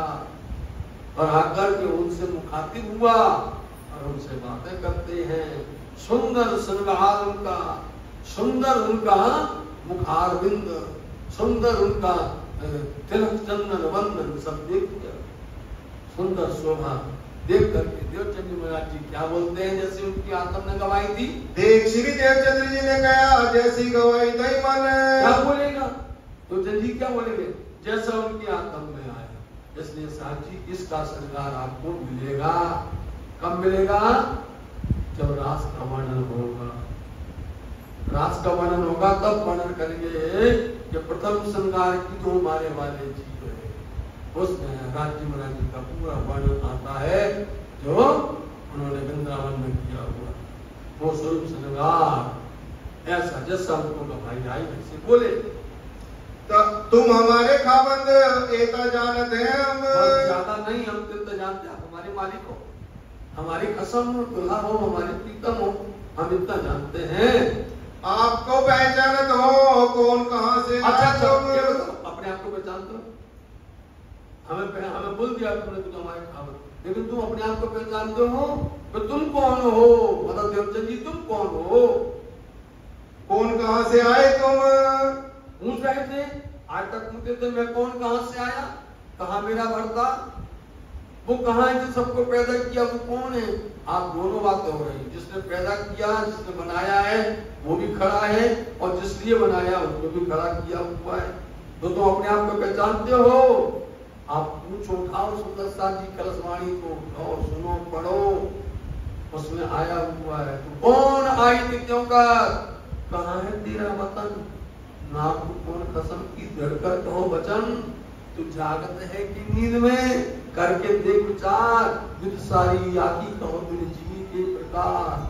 और आकर के उनसे मुखातिब हुआ, और उनसे बातें करते हैं। सुंदर श्रृंगार उनका, सुंदर उनका मुखारविंद, सुंदर उनका तिलक चंदन वंदन, सब देख कर सुंदर शोभा देख करके देवचंद जी महाराज जी क्या बोलते हैं? जैसे उनकी आत्म ने गवाई थी,
देख श्री देवचंद्र जी ने कहा जैसी गवाई दई मन।
क्या बोलेगा देवचंद जी? क्या बोलेंगे? जैसा उनकी आत्म में आया। इसलिए साहब जी, इसका श्रृंगार आपको मिलेगा। कब मिलेगा? जब रास का वर्णन होगा। रास का वर्णन होगा तब वर्णन करेंगे कि प्रथम श्रृंगार की तो हमारे वाले जीव है, उसमें राज्य महाराज जी का पूरा वर्णन आता है, जो उन्होंने वृंदावन में किया हुआ वो स्वरूप श्रृंगार। ऐसा जैसा उनको भाई आई वैसे बोले,
तुम हमारे खाबंद एता जानते हैं हम।
ज्यादा नहीं, हम तो जानते हैं, आप हमारे मालिक हो, हमारी कसम हो, दुल्हा हो, हमारी प्रीतम हो, हम इतना जानते हैं।
आपको पहचानत हो कौन कहां से?
अच्छा, अपने आप को पहचानते हो? हमें बोल दिया तुमने तुम हमारे खाबंद, लेकिन तुम अपने आप को पहचानते हो? तो तुम कौन हो? मतलब देवचंद जी तुम कौन हो?
कौन कहां से आए तुम?
पूछ रहे थे, आज तक पूछते थे मैं कौन कहां से आया, कहां मेरा भरता, वो कहां है जो सबको पैदा किया, वो कौन है? आप दोनों बातें हो रही, जिसने पैदा किया, जिसने बनाया है वो भी खड़ा है, और जिसलिए बनाया उसको भी खड़ा किया हुआ है। तो तुम अपने आप को पहचानते हो? आप पूछो, उठाओ सुंदर साथ जी कलशवाणी को, उठाओ, सुनो, पढ़ो, उसमें आया हुआ है। तो कौन आई नित्यों का, कहां है तेरा वतन, नाम कौन कसम की धड़कर कहो वचन, तू जागत है कि नींद में, करके देख विचार, विद सारी आखी कहो दिल जी के प्रकार।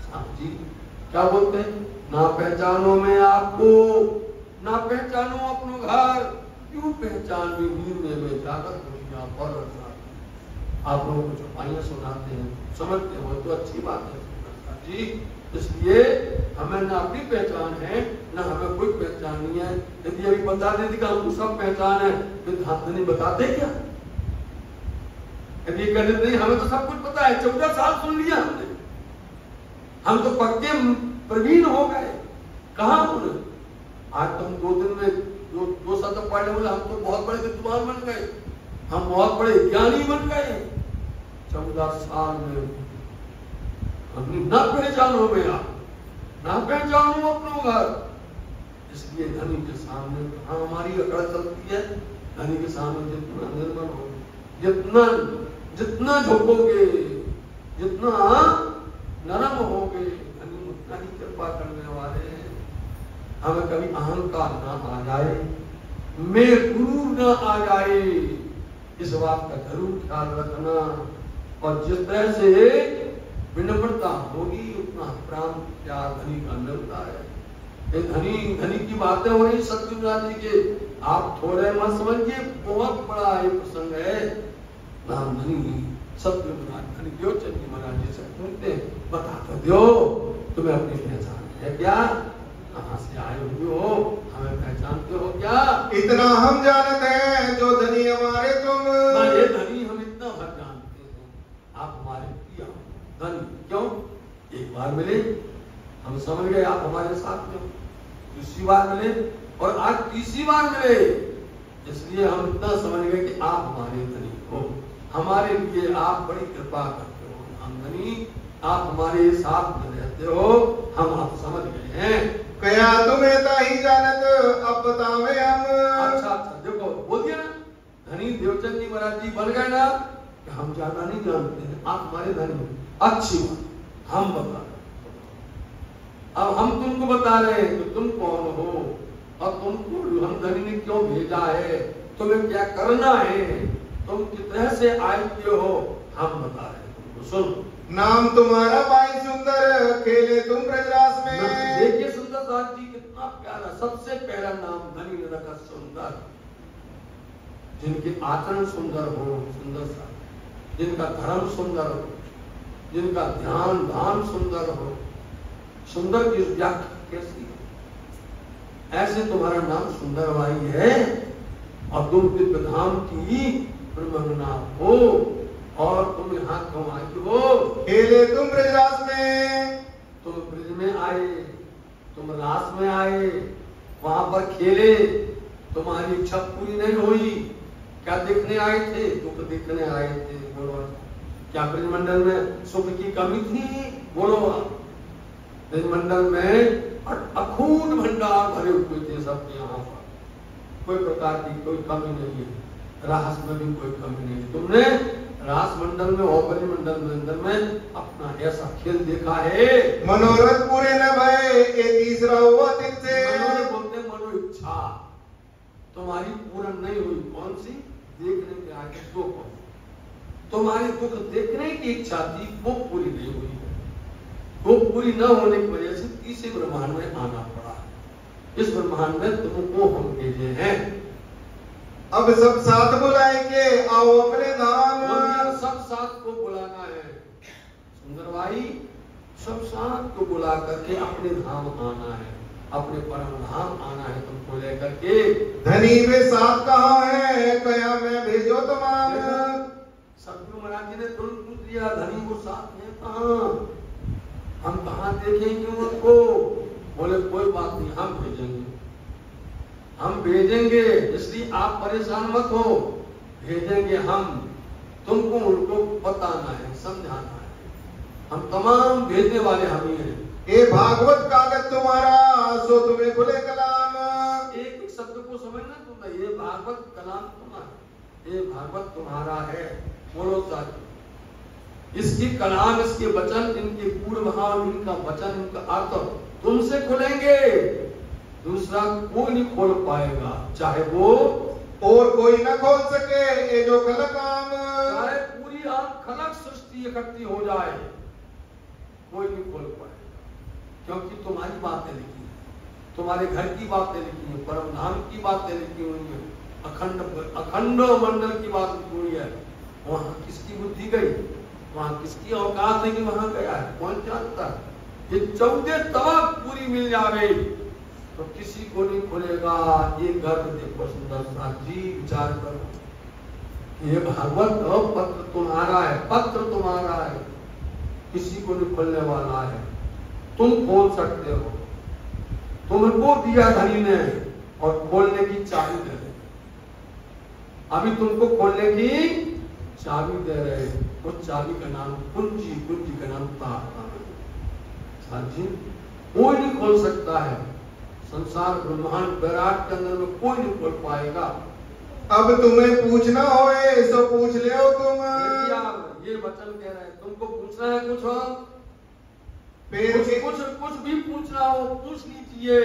साहब जी क्या बोलते हैं? ना पहचानो मैं आपको, ना पहचानो अपनो घर, क्यों पहचान भी नींद में जागत हो या पर। आप लोगों को चौपाइयां सुनाते हैं, समझते हो तो अच्छी बात है जी। इसलिए हमें ना अपनी पहचान है, ना हमें कोई पहचान नहीं है। यदि अभी बता देते कि हमको सब पहचान है, तो हाथ नहीं बताते क्या? यदि कहते नहीं हमें तो सब कुछ पता है, 14 साल सुन लिया हमने, हम तो पक्के प्रवीण हो गए, कहां उन्हें? आज तो हम 2 दिन में दो शब्द पढ़ने वाले, हम तो बहुत बड़े विद्वान बन गए, हम बहुत बड़े ज्ञानी बन गए। 14 साल में अपनी न पहचानो मेरा, न पहचानो अपनो घर। इसलिए धनी के सामने कहां हमारी अकड़ चलती है? धनी के सामने जितना निर्मल हो, जितना झुकोगे जितना नरम होगे धनी उतना ही कृपा करने वाले हैं। हमें कभी अहंकार ना आ जाए, मैं गुरु ना आ जाए, इस बात का जरूर ख्याल रखना। और जिस तरह से विनम्रता होगी उतना प्राण प्यार धनी का मिलता है। ये धनी की बातें हो रही सत्यनारायण जी के, आप थोड़े मत समझिए, बहुत बड़ा एक प्रसंग है। नाम धनी सत्यनारायण धनी देवचंद जी महाराज जी से पूछते हैं, बता तो दो तुम्हें अपनी पहचान है क्या, कहाँ से आए हुए हो, हमें पहचानते हो क्या?
इतना हम जानते हैं जो धनी हमारे तुम।
ये धनी हम इतना भर जानते हैं, आप हमारे प्रिय धन क्यों? एक बार मिले हम समझ गए आप हमारे साथ में, दूसरी बार मिले और आज तीसरी बार मिले, इसलिए हम इतना समझ गए कि आप हमारे धनी हो, हमारे लिए आप बड़ी कृपा करते हो। हम धनी आप हमारे साथ में रहते हो, हम आप समझ गए हैं।
कया तुम्हें ताही जानत अब बतावे हम।
अच्छा देखो बोल दिया ना, धनी देवचंद जी महाराज जी बन गए ना, कि हम ज्यादा नहीं जानते हैं, आप हमारे धनी हो। अच्छी बात, हम बता रहे, अब हम तुमको बता रहे हैं कि तुम कौन हो और तुमको हम धनी ने क्यों भेजा है, तुम्हें क्या करना है, तुम कितने से आए हो, हम बता रहे हैं तुमको। सुन,
नाम तुम्हारा भाई सुंदर, खेले तुम ब्रजरास में।
देखिए सुंदर दास जी कितना प्यारा, सबसे पहला नाम धनी ने रखा सुंदर। जिनके आचरण सुंदर हो, सुंदर सा, जिनका धर्म सुंदर हो, जिनका ध्यान धाम सुंदर हो। सुंदर की व्याख्या कैसी है? ऐसे तुम्हारा नाम सुंदर भाई है और तुम दिव्य धाम की ब्रह्मना हो और तुम यहाँ क्यों आई हो?
खेले तुम ब्रजरास में।
तुम ब्रज में आए, तुम रास में आए, वहां पर खेले, तुम्हारी इच्छा पूरी नहीं हुई। क्या देखने आए थे? दुख देखने आए थे। बोलो, क्या ब्रजमंडल में सुख की कमी थी? बोलो, ब्रजमंडल में अखूट भंडार भरे हुए थे सबके यहाँ पर, कोई प्रकार की कोई कमी नहीं है, रास में भी कोई कमी नहीं है। तुमने रास मंडल में और ब्रजमंडल मंडल में अपना ऐसा खेल देखा है।
मनोरथ पूरे न भय, ये तीसरा हुआ तिनसे।
बोलते मनो इच्छा तुम्हारी पूर्ण नहीं हुई। कौन सी? देखने के आगे दुख, तुम्हारी दुख देखने की इच्छा थी, वो पूरी नहीं हुई। वो पूरी न होने की वजह से तीसरे ब्रह्मांड में आना पड़ा। इस ब्रह्मांड में तुमको हम भेजे हैं।
अब सब साथ बुलाएंगे, आओ अपने धाम।
सब साथ को बुलाना है सुंदर भाई, सब साथ को बुला करके अपने धाम आना है, अपने परम धाम आना है तुमको लेकर के।
धनी वे साथ कहाँ है, कया मैं भेजो तमाम।
सतगुरु महाराज जी ने तुरंत पूछ लिया, धनी वो साथ है कहाँ, हम कहाँ देखेंगे उनको? बोले कोई बात नहीं, हम भेजेंगे, हम भेजेंगे, इसलिए आप परेशान मत हो, भेजेंगे हम, तुमको उनको बताना है, समझाना है, हम तमाम भेजने वाले हम ही हैं।
ये भागवत कागज तुम्हारा, सो तुम्हें खुले कलाम।
एक एक शब्द को समझना तुम, ये भागवत कलाम तुम्हारा, ये भागवत तुम्हारा है। बोलो साथ, इसकी कलाम, इसके वचन, इनके पूर्व भाव, इनका वचन, इनका अर्थ तुमसे खुलेंगे, दूसरा कोई नहीं खोल पाएगा, चाहे वो
और कोई न खोल सके। ये जो खलक काम,
चाहे पूरी खलक सृष्टि इकट्ठी हो जाए, कोई नहीं खोल पाएगा, क्योंकि तुम्हारी बातें लिखी है, तुम्हारे घर की बातें लिखी है, परम धाम की बातें लिखी हुई है, अखंड मंडल की बात लिखी हुई है। वहां किसकी बुद्धि गई, वहां किसकी औकात है कि वहां गया है, कौन जानता है? ये 14 तबक पूरी मिल जावे तो किसी को नहीं खुलेगा। ये गर्भ देखो सुंदर साथ जी, विचार करो, ये भागवत पत्र तुम्हारा है, पत्र तुम्हारा है, किसी को नहीं खोलने वाला है, तुम खोल सकते हो, तुमको दिया धनी ने और खोलने की चाबी दे रहे, अभी तुमको खोलने की चाबी दे रहे, उस चाबी का नाम कुंजी, कुंजी का नाम तार जी, कोई नहीं खोल सकता है, संसार ब्रह्मांड विराट के अंदर में कोई नहीं खोल पाएगा।
अब तुम्हें पूछना होए सो पूछ ले तुम।
ये वचन कह रहे हैं, तुमको पूछना है कुछ और, कुछ भी पूछना हो पूछ लीजिए।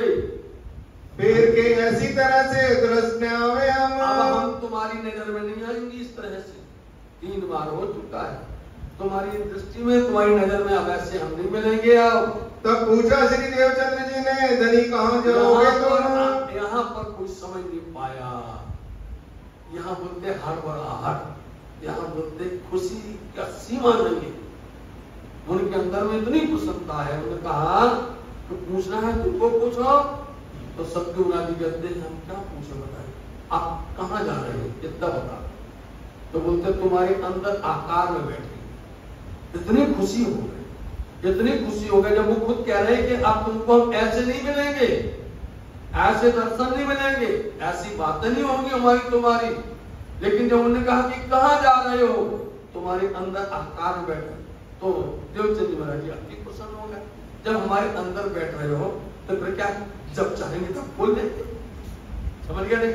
फिर के ऐसी तरह से दृष्ट न आवे
हम तुम्हारी नजर में नहीं आएंगे इस तरह से, 3 बार हो चुका है, तुम्हारी दृष्टि में तुम्हारी नजर में अब ऐसे हम नहीं मिलेंगे। अब
तब पूछा श्री देवचंद्र जी ने, धनी कहाँ जाओगे तुम?
यहाँ पर कोई समझ नहीं पाया, यहाँ बोलते हड़बड़ाहट, यहाँ बोलते खुशी का सीमा नहीं है, उनके अंदर में इतनी प्रसन्नता है। उन्होंने कहा तो पूछना है तुमको पूछो। तो सतगुरु जी कहते हैं हम क्या पूछे बताए, आप कहाँ जा रहे हैं कितना बता। तो बोलते तुम्हारे अंदर आकार में बैठे, इतनी खुशी हो गई, इतनी खुशी हो गई जब वो खुद कह रहे हैं कि अब तुमको हम ऐसे नहीं मिलेंगे, ऐसे दर्शन नहीं मिलेंगे, ऐसी बातें नहीं होंगी हमारी तुम्हारी। लेकिन जब उन्होंने कहा कि कहाँ जा रहे हो, तुम्हारे अंदर आकार में बैठे, तो देवचंद जी महाराज जी अति प्रसन्न हो गए। जब हमारे अंदर बैठ रहे हो तो फिर क्या, जब चाहेंगे तब बोल देंगे, समझ गया नहीं?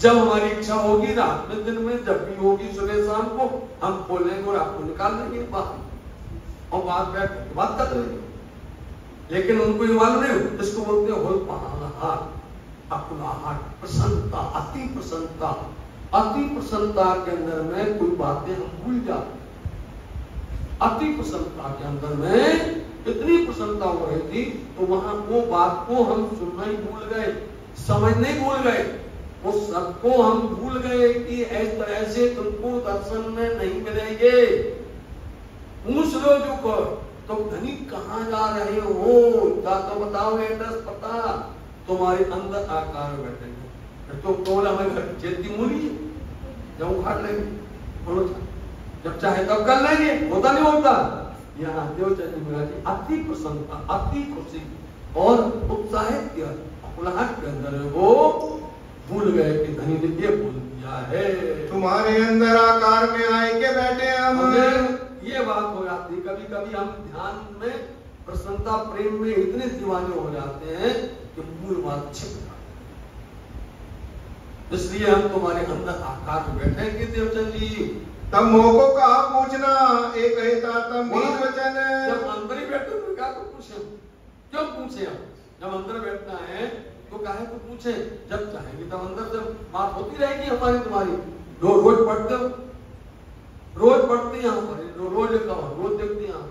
जब हमारी इच्छा होगी रात में दिन में, जब भी होगी सुबह शाम को, हम बोलेंगे और आपको निकाल देंगे बाहर और बात बैठ बात कर लेंगे। लेकिन उनको ये मालूम नहीं, इसको बोलते हो अपना प्रसन्नता, अति प्रसन्नता। अति प्रसन्नता के अंदर में कोई बातें हम भूल जाते, अति प्रसन्नता के अंदर में इतनी प्रसन्नता हो रही थी, तो वहां वो बात को हम सुनना ही भूल गए, समझने ही भूल गए, वो सबको हम भूल गए कि इस तरह से तुमको दर्शन में नहीं मिलेंगे। पूछ लो जो को, तो धनी कहाँ जा रहे हो, क्या तो बताओ एड्रेस पता, तुम्हारे अंदर आकार में बैठेंगे। तो बोला हमें घर की खेती मूली जब उखाड़ लेंगे, बोलो जब चाहे तब कर लेंगे, होता नहीं होता। यहाँ देवचंद जी महाराज जी अति प्रसन्नता, अति खुशी और उत्साहित किया, उल्लास के अंदर वो भूल गए कि धनी ने ये बोल दिया है,
तुम्हारे अंदर आकार में आए के बैठे हम।
ये बात हो जाती, कभी कभी हम ध्यान में प्रसन्नता प्रेम में इतने दीवाने हो जाते हैं कि मूल बात छिप जाती। इसलिए हम तुम्हारे अंदर आकार में बैठेंगे देवचंद जी।
तब मोको कहा पूछना, एक तम बीज वचन।
जब अंदर ही बैठे तो क्या तो पूछे, क्यों पूछे हम? जब अंदर बैठना है तो काहे को पूछे, जब चाहेंगे तब अंदर से बात होती रहेगी हमारी तुम्हारी। रोज पढ़ते हो, रोज पढ़ते यहाँ पर, रोज देखते यहाँ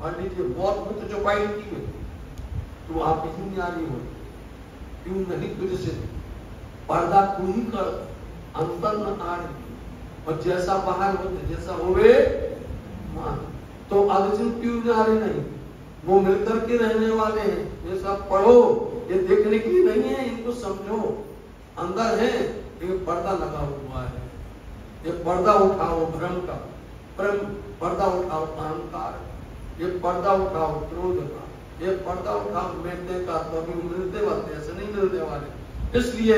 पढ़ लीजिए, बहुत मुक्त चौपाई की है, तो आप कहीं नहीं आ रही हो, क्यों नहीं? तुझे से पर्दा तू ही कर, अंतर न आ रही, और जैसा बाहर होते जैसा होवे मान। तो आलोचन क्यों आ रही नहीं, वो मिलकर के रहने वाले हैं, ये सब पढ़ो, ये देखने के लिए नहीं है, इनको समझो। अंदर है ये पर्दा लगा हुआ है, ये पर्दा उठाओ भ्रम का, पर्दा उठाओ अहंकार, ये पर्दा उठाओ क्रोध का, ये पर्दा उठाओ मिलने का, तो अभी मिलते वाले ऐसे नहीं मिलने वाले। इसलिए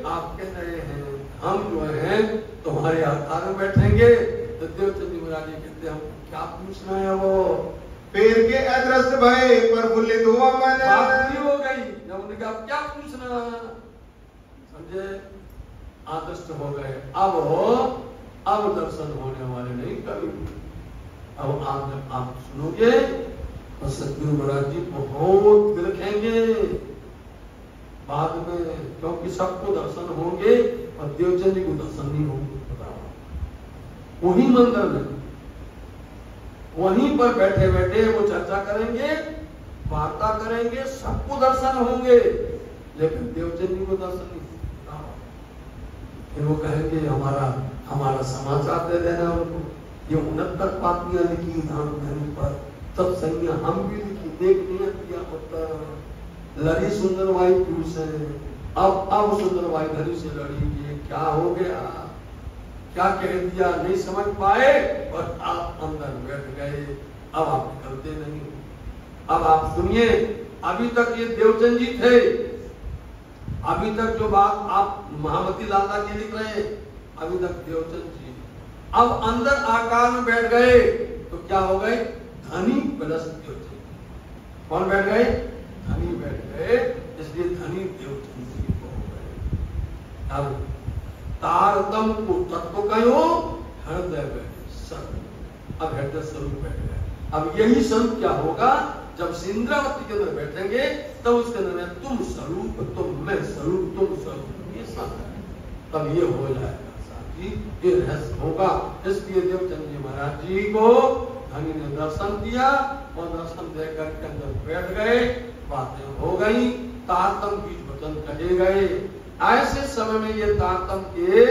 आप कह रहे हैं हम जो है तुम्हारे आकार में बैठेंगे। तो देवचंद जी महाराज जी कहते हम क्या पूछना है वो,
फिर के अदृष्ट भय प्रफुल्लित हुआ मन।
बात हो गई, जब उन्होंने कहा क्या पूछना, समझे, आदृष्ट हो गए। अब दर्शन होने वाले नहीं कभी। अब आप सुनोगे तो सतगुरु महाराज जी बहुत बिलखेंगे बाद में, क्योंकि सबको दर्शन होंगे और देवचंद जी को दर्शन नहीं होंगे। वही मंदिर में वहीं पर बैठे बैठे वो चर्चा करेंगे, वार्ता करेंगे, सबको दर्शन होंगे, लेकिन देवचंद जी को दर्शन नहीं। फिर वो कहेंगे हमारा समाचार दे देना उनको, ये 69 पातियां लिखी धाम धनी पर, तब संज्ञा हम भी लिखी, देख नहीं किया पता लड़ी सुंदरबाई क्यों से, अब सुंदरबाई धनी से लड़ी, ये क्या हो गया, क्या कह दिया नहीं समझ पाए और आप अंदर बैठ गए। अब आप निकलते नहीं। अब आप सुनिए, अभी तक ये देवचंद जी थे, अभी तक जो बात आप महामती लाला की लिख रहे हैं, अभी तक देवचंद जी। अब अंदर आकार में बैठ गए तो क्या हो गए, धनी प्लस देवचंद। कौन बैठ गए, धनी बैठ गए, इसलिए धनी देवचंद जी को हो गए। अब तारतम को तत्व कहो हृदय में स्वरूप। अब हृदय स्वरूप बैठ गया। अब यही स्वरूप क्या होगा, जब इंद्रावती के अंदर बैठेंगे तब उसके अंदर में तुम स्वरूप, तुम मैं स्वरूप, तुम स्वरूप, ये सब तब ये हो जाएगा साथी, ये रहस्य होगा। इसलिए देवचंद जी महाराज जी को धनी ने दर्शन दिया और दर्शन देकर के अंदर बैठ गए, बातें हो गई, तारतम बीज वचन कहे गए। ऐसे समय में ये तारतम के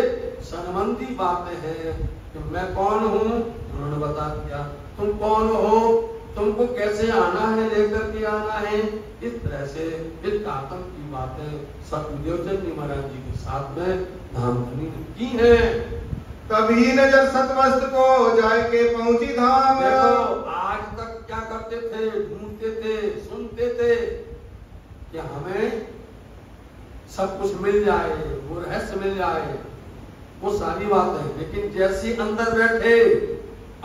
संबंधी बातें हैं कि मैं कौन हूँ, उन्होंने बता दिया, तुम कौन हो, तुमको कैसे आना है, लेकर के आना है, इस तरह से इस तारतम की बातें सब देवचंद जी महाराज जी के साथ में धाम धनी ने की है।
तभी नजर सतवस्त को जाए के पहुंची धाम।
देखो आज तक क्या करते थे, ढूंढते थे, सुनते थे कि हमें सब कुछ मिल जाए, वो रहस्य मिल जाए, वो सारी बातें, लेकिन जैसे अंदर बैठे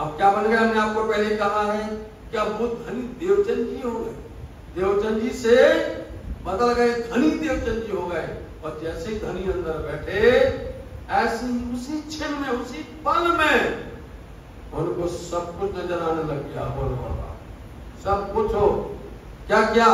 अब क्या बन गया, हमने आपको पहले कहा है कि अब वो धनी देवचंद जी हो गए, देवचंद जी से बदल गए, धनी देवचंद जी हो गए। और जैसे ही धनी अंदर बैठे ऐसे ही उसी क्षण में, उसी पल में उनको सब कुछ नजर आने लग गया। बोलो बाबा, सब कुछ हो, क्या क्या,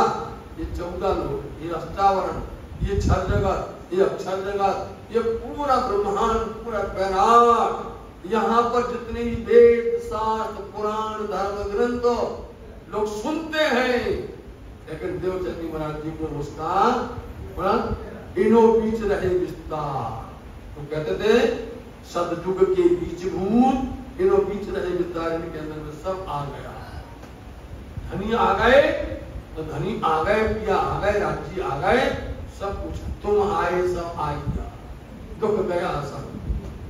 ये 14 लोग, ये अष्टावरण, ये छह जगत, ये अक्षर जगत, ये पूरा ब्रह्मांड, पूरा पैराट, यहाँ पर जितने भी वेद शास्त्र पुराण धर्म ग्रंथ लोग सुनते हैं, लेकिन देवचंद जी महाराज जी को उसका इनो बीच रहे विस्तार। तो कहते थे सदयुग के बीच भूत, इनो बीच रहे विस्तार, इनके अंदर में सब आ गया। धनी आ गए तो धनी आ गए, पिया आ गए, राज्य आ गए, सब कुछ तुम आए, सब आ गया, दुख गया सब।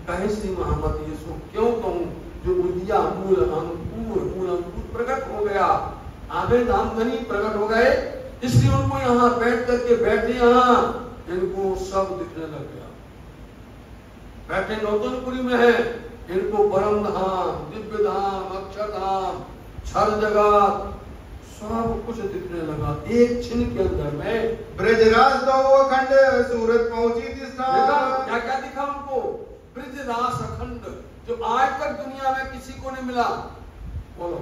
कहे श्री महामती यीशु क्यों कहूं, जो उदिया मूल अंकुर प्रकट हो गया, आगे धाम धनी प्रकट हो गए, इसलिए उनको यहाँ बैठ करके बैठे, यहाँ इनको सब दिखने लग गया। बैठे नौतनपुरी में है, इनको परम धाम, दिव्य धाम, अक्षर धाम, छर जगत सब कुछ दिखने लगा एक क्षण के अंदर में।
ब्रजराज दो अखंड सूरत पहुंची थी।
क्या क्या दिखा उनको, ब्रजराज अखंड, जो आज तक दुनिया में किसी को नहीं मिला। बोलो,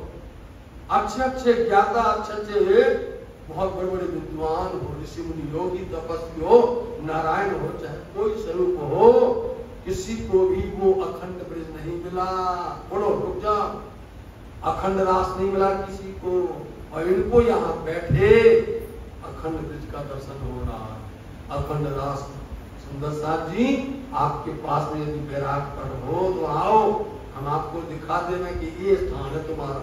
अच्छे अच्छे ज्ञाता, अच्छे अच्छे बहुत बड़े बड़े विद्वान हो, ऋषि मुनि, योगी, तपस्वी हो, नारायण हो, चाहे कोई स्वरूप हो, किसी को भी वो अखंड ब्रज नहीं मिला। बोलो, रुक जा, अखंड रास नहीं मिला किसी को। और इनको यहाँ बैठे अखंड ब्रज का दर्शन हो रहा, अखंड रास। सुंदर साथ जी, आपके पास में यदि बैराग पर हो तो आओ, हम आपको दिखा देना कि ये स्थान है तुम्हारा,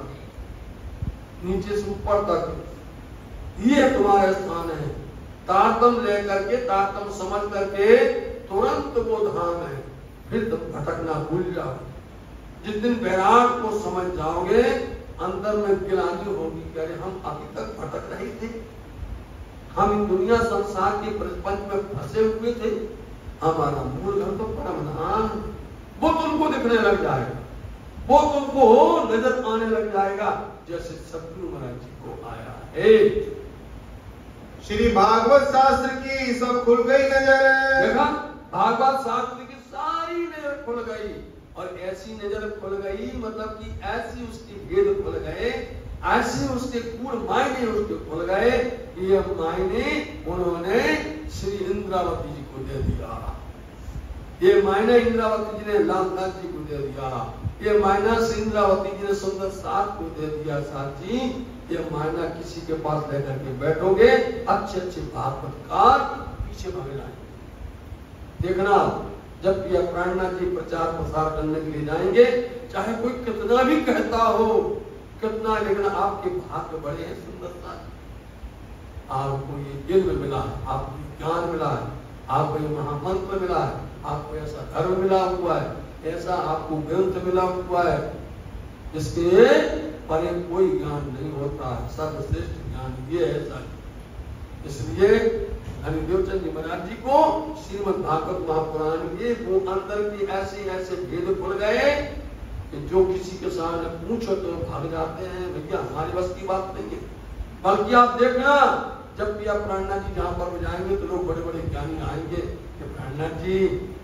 नीचे से ऊपर तक ये तुम्हारा स्थान है। तारतम लेकर के, तारतम समझ करके तुरंत वो धाम है, फिर तो भटकना भूल जाओ। जिस दिन बैराग को समझ जाओगे, अंदर में गिलानी होगी कि अरे हम अभी तक भटक रहे थे, हम इन दुनिया संसार के प्रपंच में फंसे हुए थे, हमारा मूल घर तो परम धाम। वो तुमको दिखने लग जाएगा, वो तुमको नजर आने लग जाएगा, जैसे सतगुरु महाराज जी को आया है।
श्री भागवत शास्त्र की सब खुल गई नजर।
देखा, भागवत शास्त्र की सारी नजर खुल गई, और ऐसी नजर खुल गई मतलब कि ऐसी उसके भेद खुल गए, ऐसे उसके पूर्ण मायने उसके खुल गए, ये मायने उन्होंने श्री इंद्रावती जी को दे दिया, ये मायना इंद्रावती जी ने लालनाथ जी को दे दिया, ये मायना श्री इंद्रावती जी ने सुंदर साथ को दे दिया। साथ जी, ये मायना किसी के पास लेकर के बैठोगे, अच्छे अच्छे भागवतकार पीछे भागे लाएंगे। देखना, जब ये प्राणनाथ जी प्रचार प्रसार करने के लिए जाएंगे, चाहे कोई कितना भी कहता हो, कितना, लेकिन आपके भाग्य बड़े हैं। सुंदर सा आपको ये इल्म मिला है, आपको ज्ञान मिला है, आपको ये महामंत्र मिला है, आपको ऐसा धर्म मिला हुआ है, ऐसा आपको ग्रंथ मिला हुआ है, जिसके परे कोई ज्ञान नहीं होता है। सर्वश्रेष्ठ ज्ञान ये है। इसलिए देवचंद जी महाराज जी को श्रीमद् भागवत महापुराण के वो अंदर के ऐसे ऐसे भेद खुल गए कि जो किसी के सामने पूछो तो भाग जाते हैं, भैया हमारी बस की बात नहीं है। बल्कि आप देखना, जब भी आप प्राणनाथ जी जहाँ पर जाएंगे तो लोग बड़े बड़े ज्ञानी आएंगे कि प्राणनाथ जी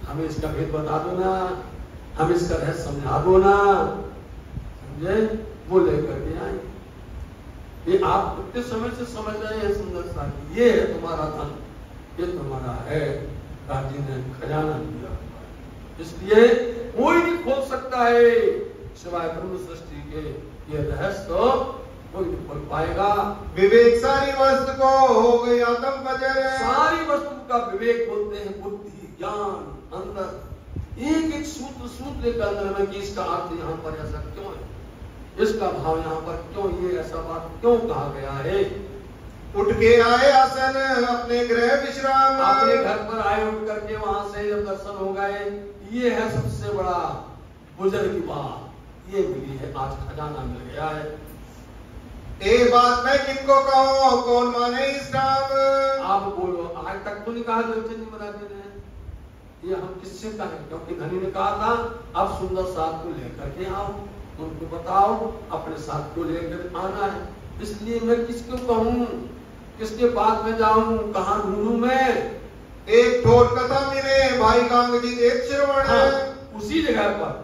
हमें इसका भेद बता दो ना, हमें इसका रहस्य समझा दो ना। इसलिए वो लेकर के आए। ये आप कितने समय से समझ रहे हैं सुंदर सा, ये है तुम्हारा धन, ये तुम्हारा है, राजी ने खजाना दिया। इसलिए कोई नहीं खोल सकता है सिवाय ब्रह्म सृष्टि के, ये रहस्य कोई नहीं खोल पाएगा।
विवेक सारी वस्तु को हो गई आत्म बजर।
सारी वस्तु का विवेक बोलते हैं बुद्धि ज्ञान, अंदर एक एक सूत्र सूत्र के अंदर में कि इसका अर्थ यहाँ पर ऐसा क्यों है, इसका भाव यहाँ पर क्यों, ये ऐसा बात क्यों कहा गया है।
उठ के आए आसन अपने गृह विश्राम,
अपने घर पर आए उठ करके वहां से जब दर्शन हो गए, ये है सबसे बड़ा बुजुर्ग की बात, ये मिली है, आज खजाना मिल गया है।
एक बात मैं किनको कहूँ, कौन माने इस काम।
आप बोलो, आज तक तो नहीं कहा देवचंद महाराज ने, ये हम किससे कहें, क्योंकि धनी ने कहा था अब सुंदर साथ को लेकर के आओ, उनको बताओ अपने साथ को लेकर आना है। इसलिए मैं किसको कहूँ, किसके पास में जाऊं, कहाँ ढूंढूं मैं।
एक ठोर कथा मिले भाई गांग जी देव श्रवण।
हाँ, उसी जगह पर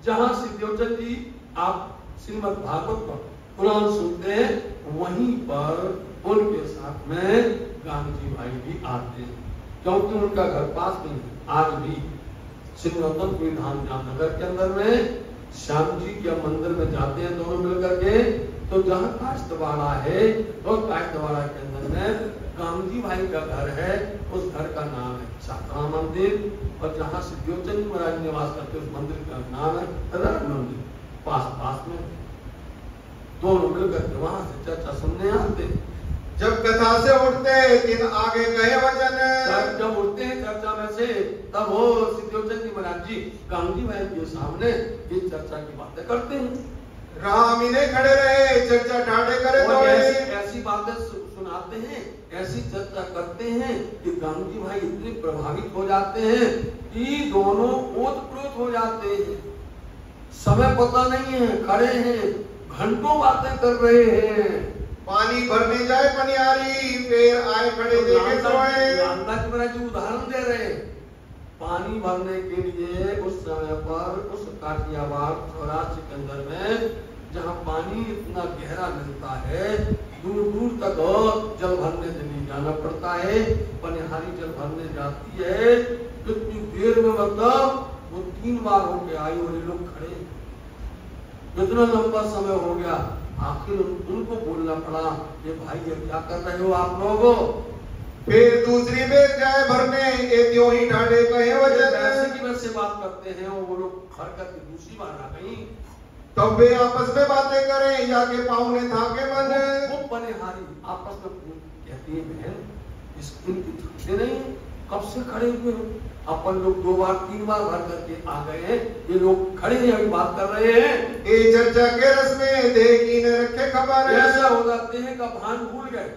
जहाँ श्री देवचंद जी आप श्रीमद् भागवत पर कुरान सुनते हैं, वहीं पर उनके साथ में गांग जी भाई भी आते हैं, क्योंकि उनका घर पास में आज भी श्री रतनपुरी धाम जामनगर के अंदर में श्याम जी के मंदिर में जाते हैं दोनों मिलकर के। तो जहाँ काष्ठवाड़ा है, उस काष्ठवाड़ा के अंदर में गांधी भाई का घर है, उस घर का नाम है छात्रा मंदिर, और जहाँ से देवचंद महाराज निवास करते उस मंदिर का नाम है रत्न मंदिर, पास पास में दोनों मिलकर के वहां से चर्चा सुनने आते।
जब कथा से उठते दिन आगे कहे वचन,
जब उठते हैं चर्चा में से, तब वो देवचंद जी महाराज जी गांधी भाई के सामने ये चर्चा की बातें करते हैं।
राम इन्हें खड़े रहे चर्चा ठाड़े करे तो
ऐसी बातें सुनाते हैं, ऐसी चर्चा करते हैं कि गांधी भाई इतने प्रभावित हो जाते हैं कि दोनों ओतप्रोत हो जाते हैं। समय पता नहीं है, खड़े हैं, घंटों बातें कर रहे हैं।
पानी भरने जाए पनियारी, फिर आए खड़े देखे सोए।
उदाहरण दे रहे हैं, पानी भरने के लिए उस समय पर उस काठियावाड़ सौराष्ट्र के अंदर में जहाँ पानी इतना गहरा मिलता है, दूर दूर तक जल भरने नहीं जाना पड़ता है। पनिहारी जल भरने जाती है, कितनी देर में, मतलब वो 3 बार हो गया आई और ये लोग खड़े, इतना लंबा समय हो गया। आखिर उनको बोलना पड़ा, ये भाई ये क्या कर रहे हो आप लोगों।
फिर दूसरी बेर जाए भरने, त्यों ही ठाड़े कहे वचन।
वैसे की वैसे बात करते हैं, और वो लोग खड़ करके दूसरी बार आ गई।
तब वे आपस में बातें करें, या के पाँव ने था के मन।
वो पनिहारी आपस में कहती है, बहन इनकी थकते नहीं, कब से खड़े हुए हो, अपन लोग 2 बार 3 बार भर करके आ गए हैं, ये लोग खड़े हैं अभी बात कर रहे हैं।
ये चर्चा के रस में देखी न रखे खबर।
ऐसा हो जाते हैं का भान भूल गए,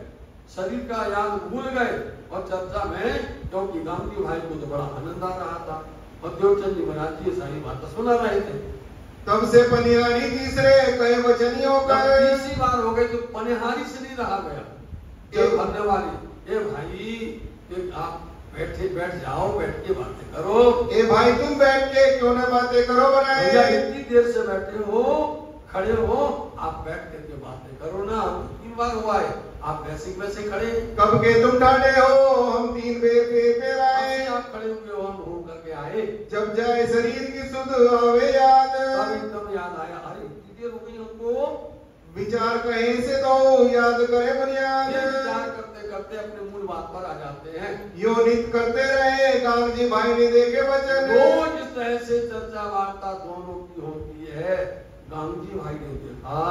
शरीर का याद भूल गए, और चर्चा में क्योंकि गांधी भाई को तो बड़ा आनंद आ रहा था, और देवचंद जी महाराज जी सारी बातें सुना रहे थे।
तब से पनिहारी तीसरे कहे वचनियों का
तीसरी बार हो गई तो पनिहारी से नहीं रहा गया, जब भरने वाली, ए भाई आप बैठ जाओ, बैठ के बातें करो।
ए भाई तुम बैठ के क्यों न बातें करो बनाए।
इतनी देर से बैठे हो, खड़े हो, आप बैठ करके बातें करो ना। 3 बार हुआ है, आप वैसे खड़े।
कब के तुम ठाड़े हो, हम 3 बेर आए।
आप खड़े हुए हो, हम हो करके आए।
जब जाए शरीर की सुध आवे याद,
तब एकदम याद आया, अरे इतनी देर हो गई हमको।
विचार कहीं से तो याद करे बुनियाद।
विचार करते करते अपने मूल बात पर आ जाते हैं।
यो नित करते रहे गांधी जी भाई ने देखे वचन।
रोज इस तरह से चर्चा वार्ता दोनों की होती है। गांधी भाई ने देखा,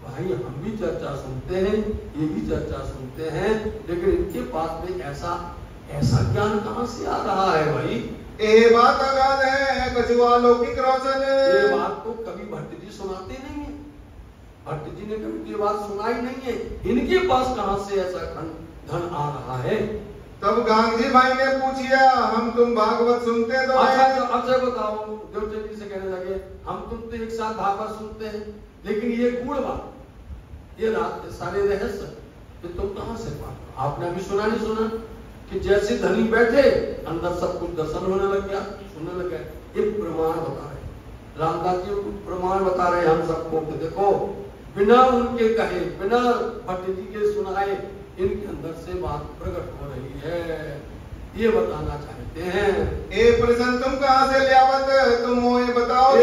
भाई हम भी चर्चा सुनते हैं, ये भी चर्चा सुनते हैं, लेकिन इनके पास में ऐसा ज्ञान कहाँ से आ रहा है भाई।
ये बात अगाध है कछुआ लौकिक रोशन।
ये बात तो कभी भट्ट जी सुनाते नहीं है, भट्ट जी ने कभी ये बात सुनाई नहीं है, इनके पास कहाँ से ऐसा धन आ रहा है।
तब गांधी भाई ने पूछिया, हम तुम भागवत सुनते तो
अच्छा बताओ। देवचंद जी से कहने लगे, हम तुम तो एक साथ भागवत सुनते हैं, लेकिन ये गूढ़ बात, ये रात सारे रहस्य ये तुम कहाँ से पाते। आपने अभी सुना नहीं सुना कि जैसे धनी बैठे अंदर सब कुछ दर्शन होने लग गया, सुनने लग गया। ये प्रमाण बता रहे, रामदास जी प्रमाण बता रहे हैं हम सबको कि देखो बिना उनके कहे, बिना भट्ट जी के सुनाए इनके अंदर से बात प्रकट हो रही है, ये बताना चाहते हैं।
ए प्रश्न तुम कहाँ से लियावत, तुम हो ये बताओ।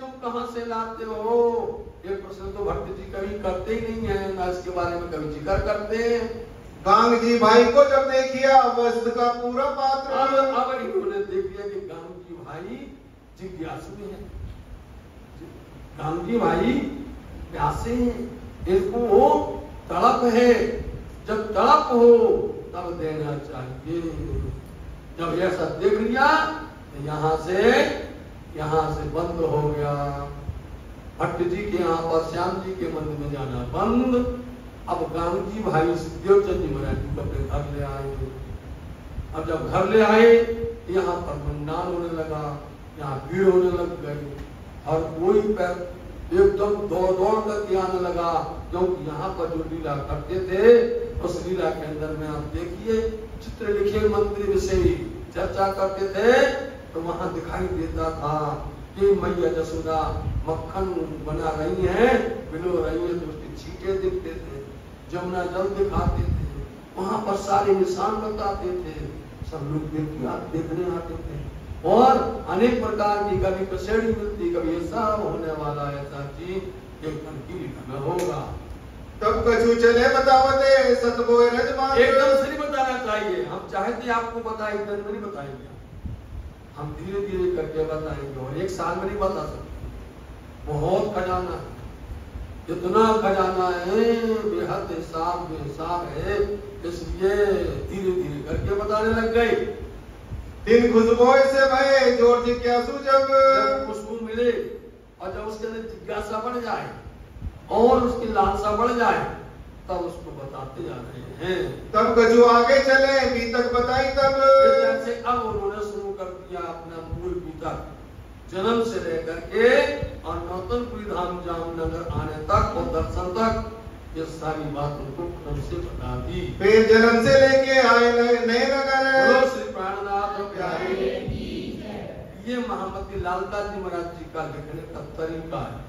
तुम कहाँ से लाते हो, ये प्रश्न तो भट्ट जी कभी करते ही नहीं है, ना इसके बारे में कभी जिक्र करते हैं।
गांग जी भाई को जब देखिया वस्त का पूरा पात्र।
अब इन्होंने देख लिया कि गांग जी भाई जिज्ञासु है, गांग जी भाई प्यासे हैं, इनको तड़प है, जब तड़प हो तब देना चाहिए। जब ऐसा देख लिया तो यहाँ से बंद हो गया। भट्ट जी के यहाँ पर श्याम जी के मंदिर में जाना बंद। अब गांग जी भाई देवचंद जी महाराज जी को अपने घर ले आए। अब जब घर ले आए यहाँ पर गुणगान होने लगा, यहाँ भीड़ होने लग गई, हर कोई पैर एकदम दौड़ करके आने लगा, क्योंकि यहाँ पर जो लीला करते थे उस लीला के अंदर में आप देखिए चित्र लिखे मंदिर विषय चर्चा करते थे तो वहां दिखाई देता था कि मैया जसोदा मक्खन बना रही है, बिलो रही है, तो उसके छींटे दिखते थे, जमुना जल दिखाते थे, वहां पर सारे निशान बताते थे, सब लोग देखने आते थे और अनेक प्रकार की कभी कसेड़ी मिलती, कभी ऐसा होने वाला ऐसा चीज एक की लिखा में होगा।
तब कछु चले बतावते सतबोए रजमान।
एकदम से नहीं बताना चाहिए, हम चाहते आपको बताएं, एकदम में नहीं बताएंगे, हम धीरे धीरे करके बताएंगे और एक साल में नहीं बता सकते। बहुत खजाना है, इतना खजाना है, बेहद हिसाब है, इसलिए धीरे धीरे करके बताने लग गए।
दिन खुशबू से भय जोर जिज्ञासु जब
खुशबू मिले और जब उसके अंदर जिज्ञासा बढ़ जाए और उसकी लालसा बढ़ जाए तब उसको बताते जा रहे हैं।
तब कछु आगे चले बीतक बताई तब।
जैसे अब उन्होंने शुरू कर दिया अपना मूल बीतक, जन्म से लेकर के और नौतनपुरी धाम जामनगर आने तक और दर्शन तक, ये सारी बात उनको क्रम से बता दी।
फिर जन्म से लेके आए नए नगर।
बोलो श्री प्राणनाथ प्यारे। ये महामती लालदास जी महाराज जी का लिखने का तरीका है,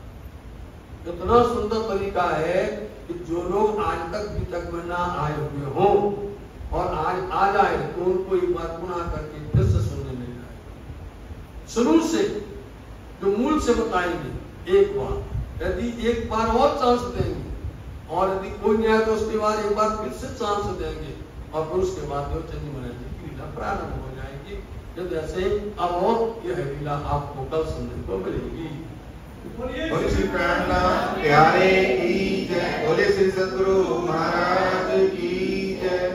इतना सुंदर तरीका है कि जो लोग आज तक बीतक में ना आए हुए हो और आज आ जाए तो उनको एक बार पुनः करके फिर से सुनने मिल जाए। शुरू से जो मूल से बताएंगे एक बार, यदि एक बार और चांस देंगे और यदि कोई नहीं आए तो उसके बाद एक बार फिर से चांस देंगे और फिर उसके बाद देवचंद जी महाराज जी की लीला प्रारंभ हो जाएगी। जैसे अब यह लीला आपको कल सुनने को मिलेगी।
बोले श्री प्राणनाथ प्यारे की जय, बोले श्री सद्गुरु महाराज की जय।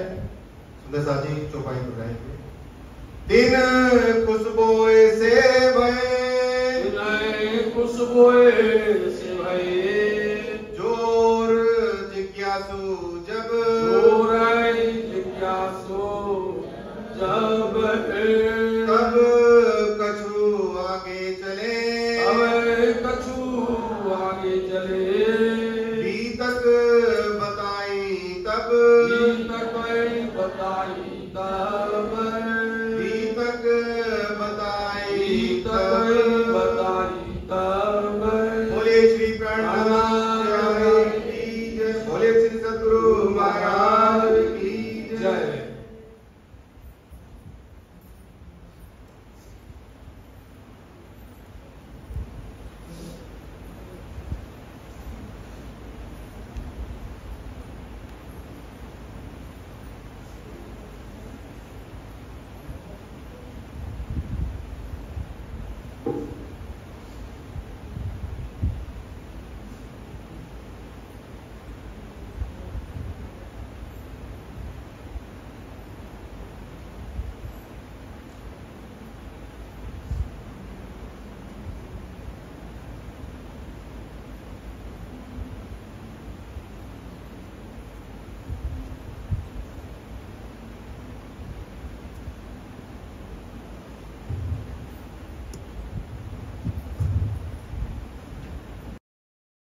सुंदर सा जी चौपाई दोहराएंगे। दिन खुशबोए से भय,
खुशबोए से भय,
जोर जिज्ञासु जब,
जोर जिज्ञासु जब,
तब कछु आगे चले,
तब कछु आगे चले,
बीतक बताई तब,
बीतक बताई तब,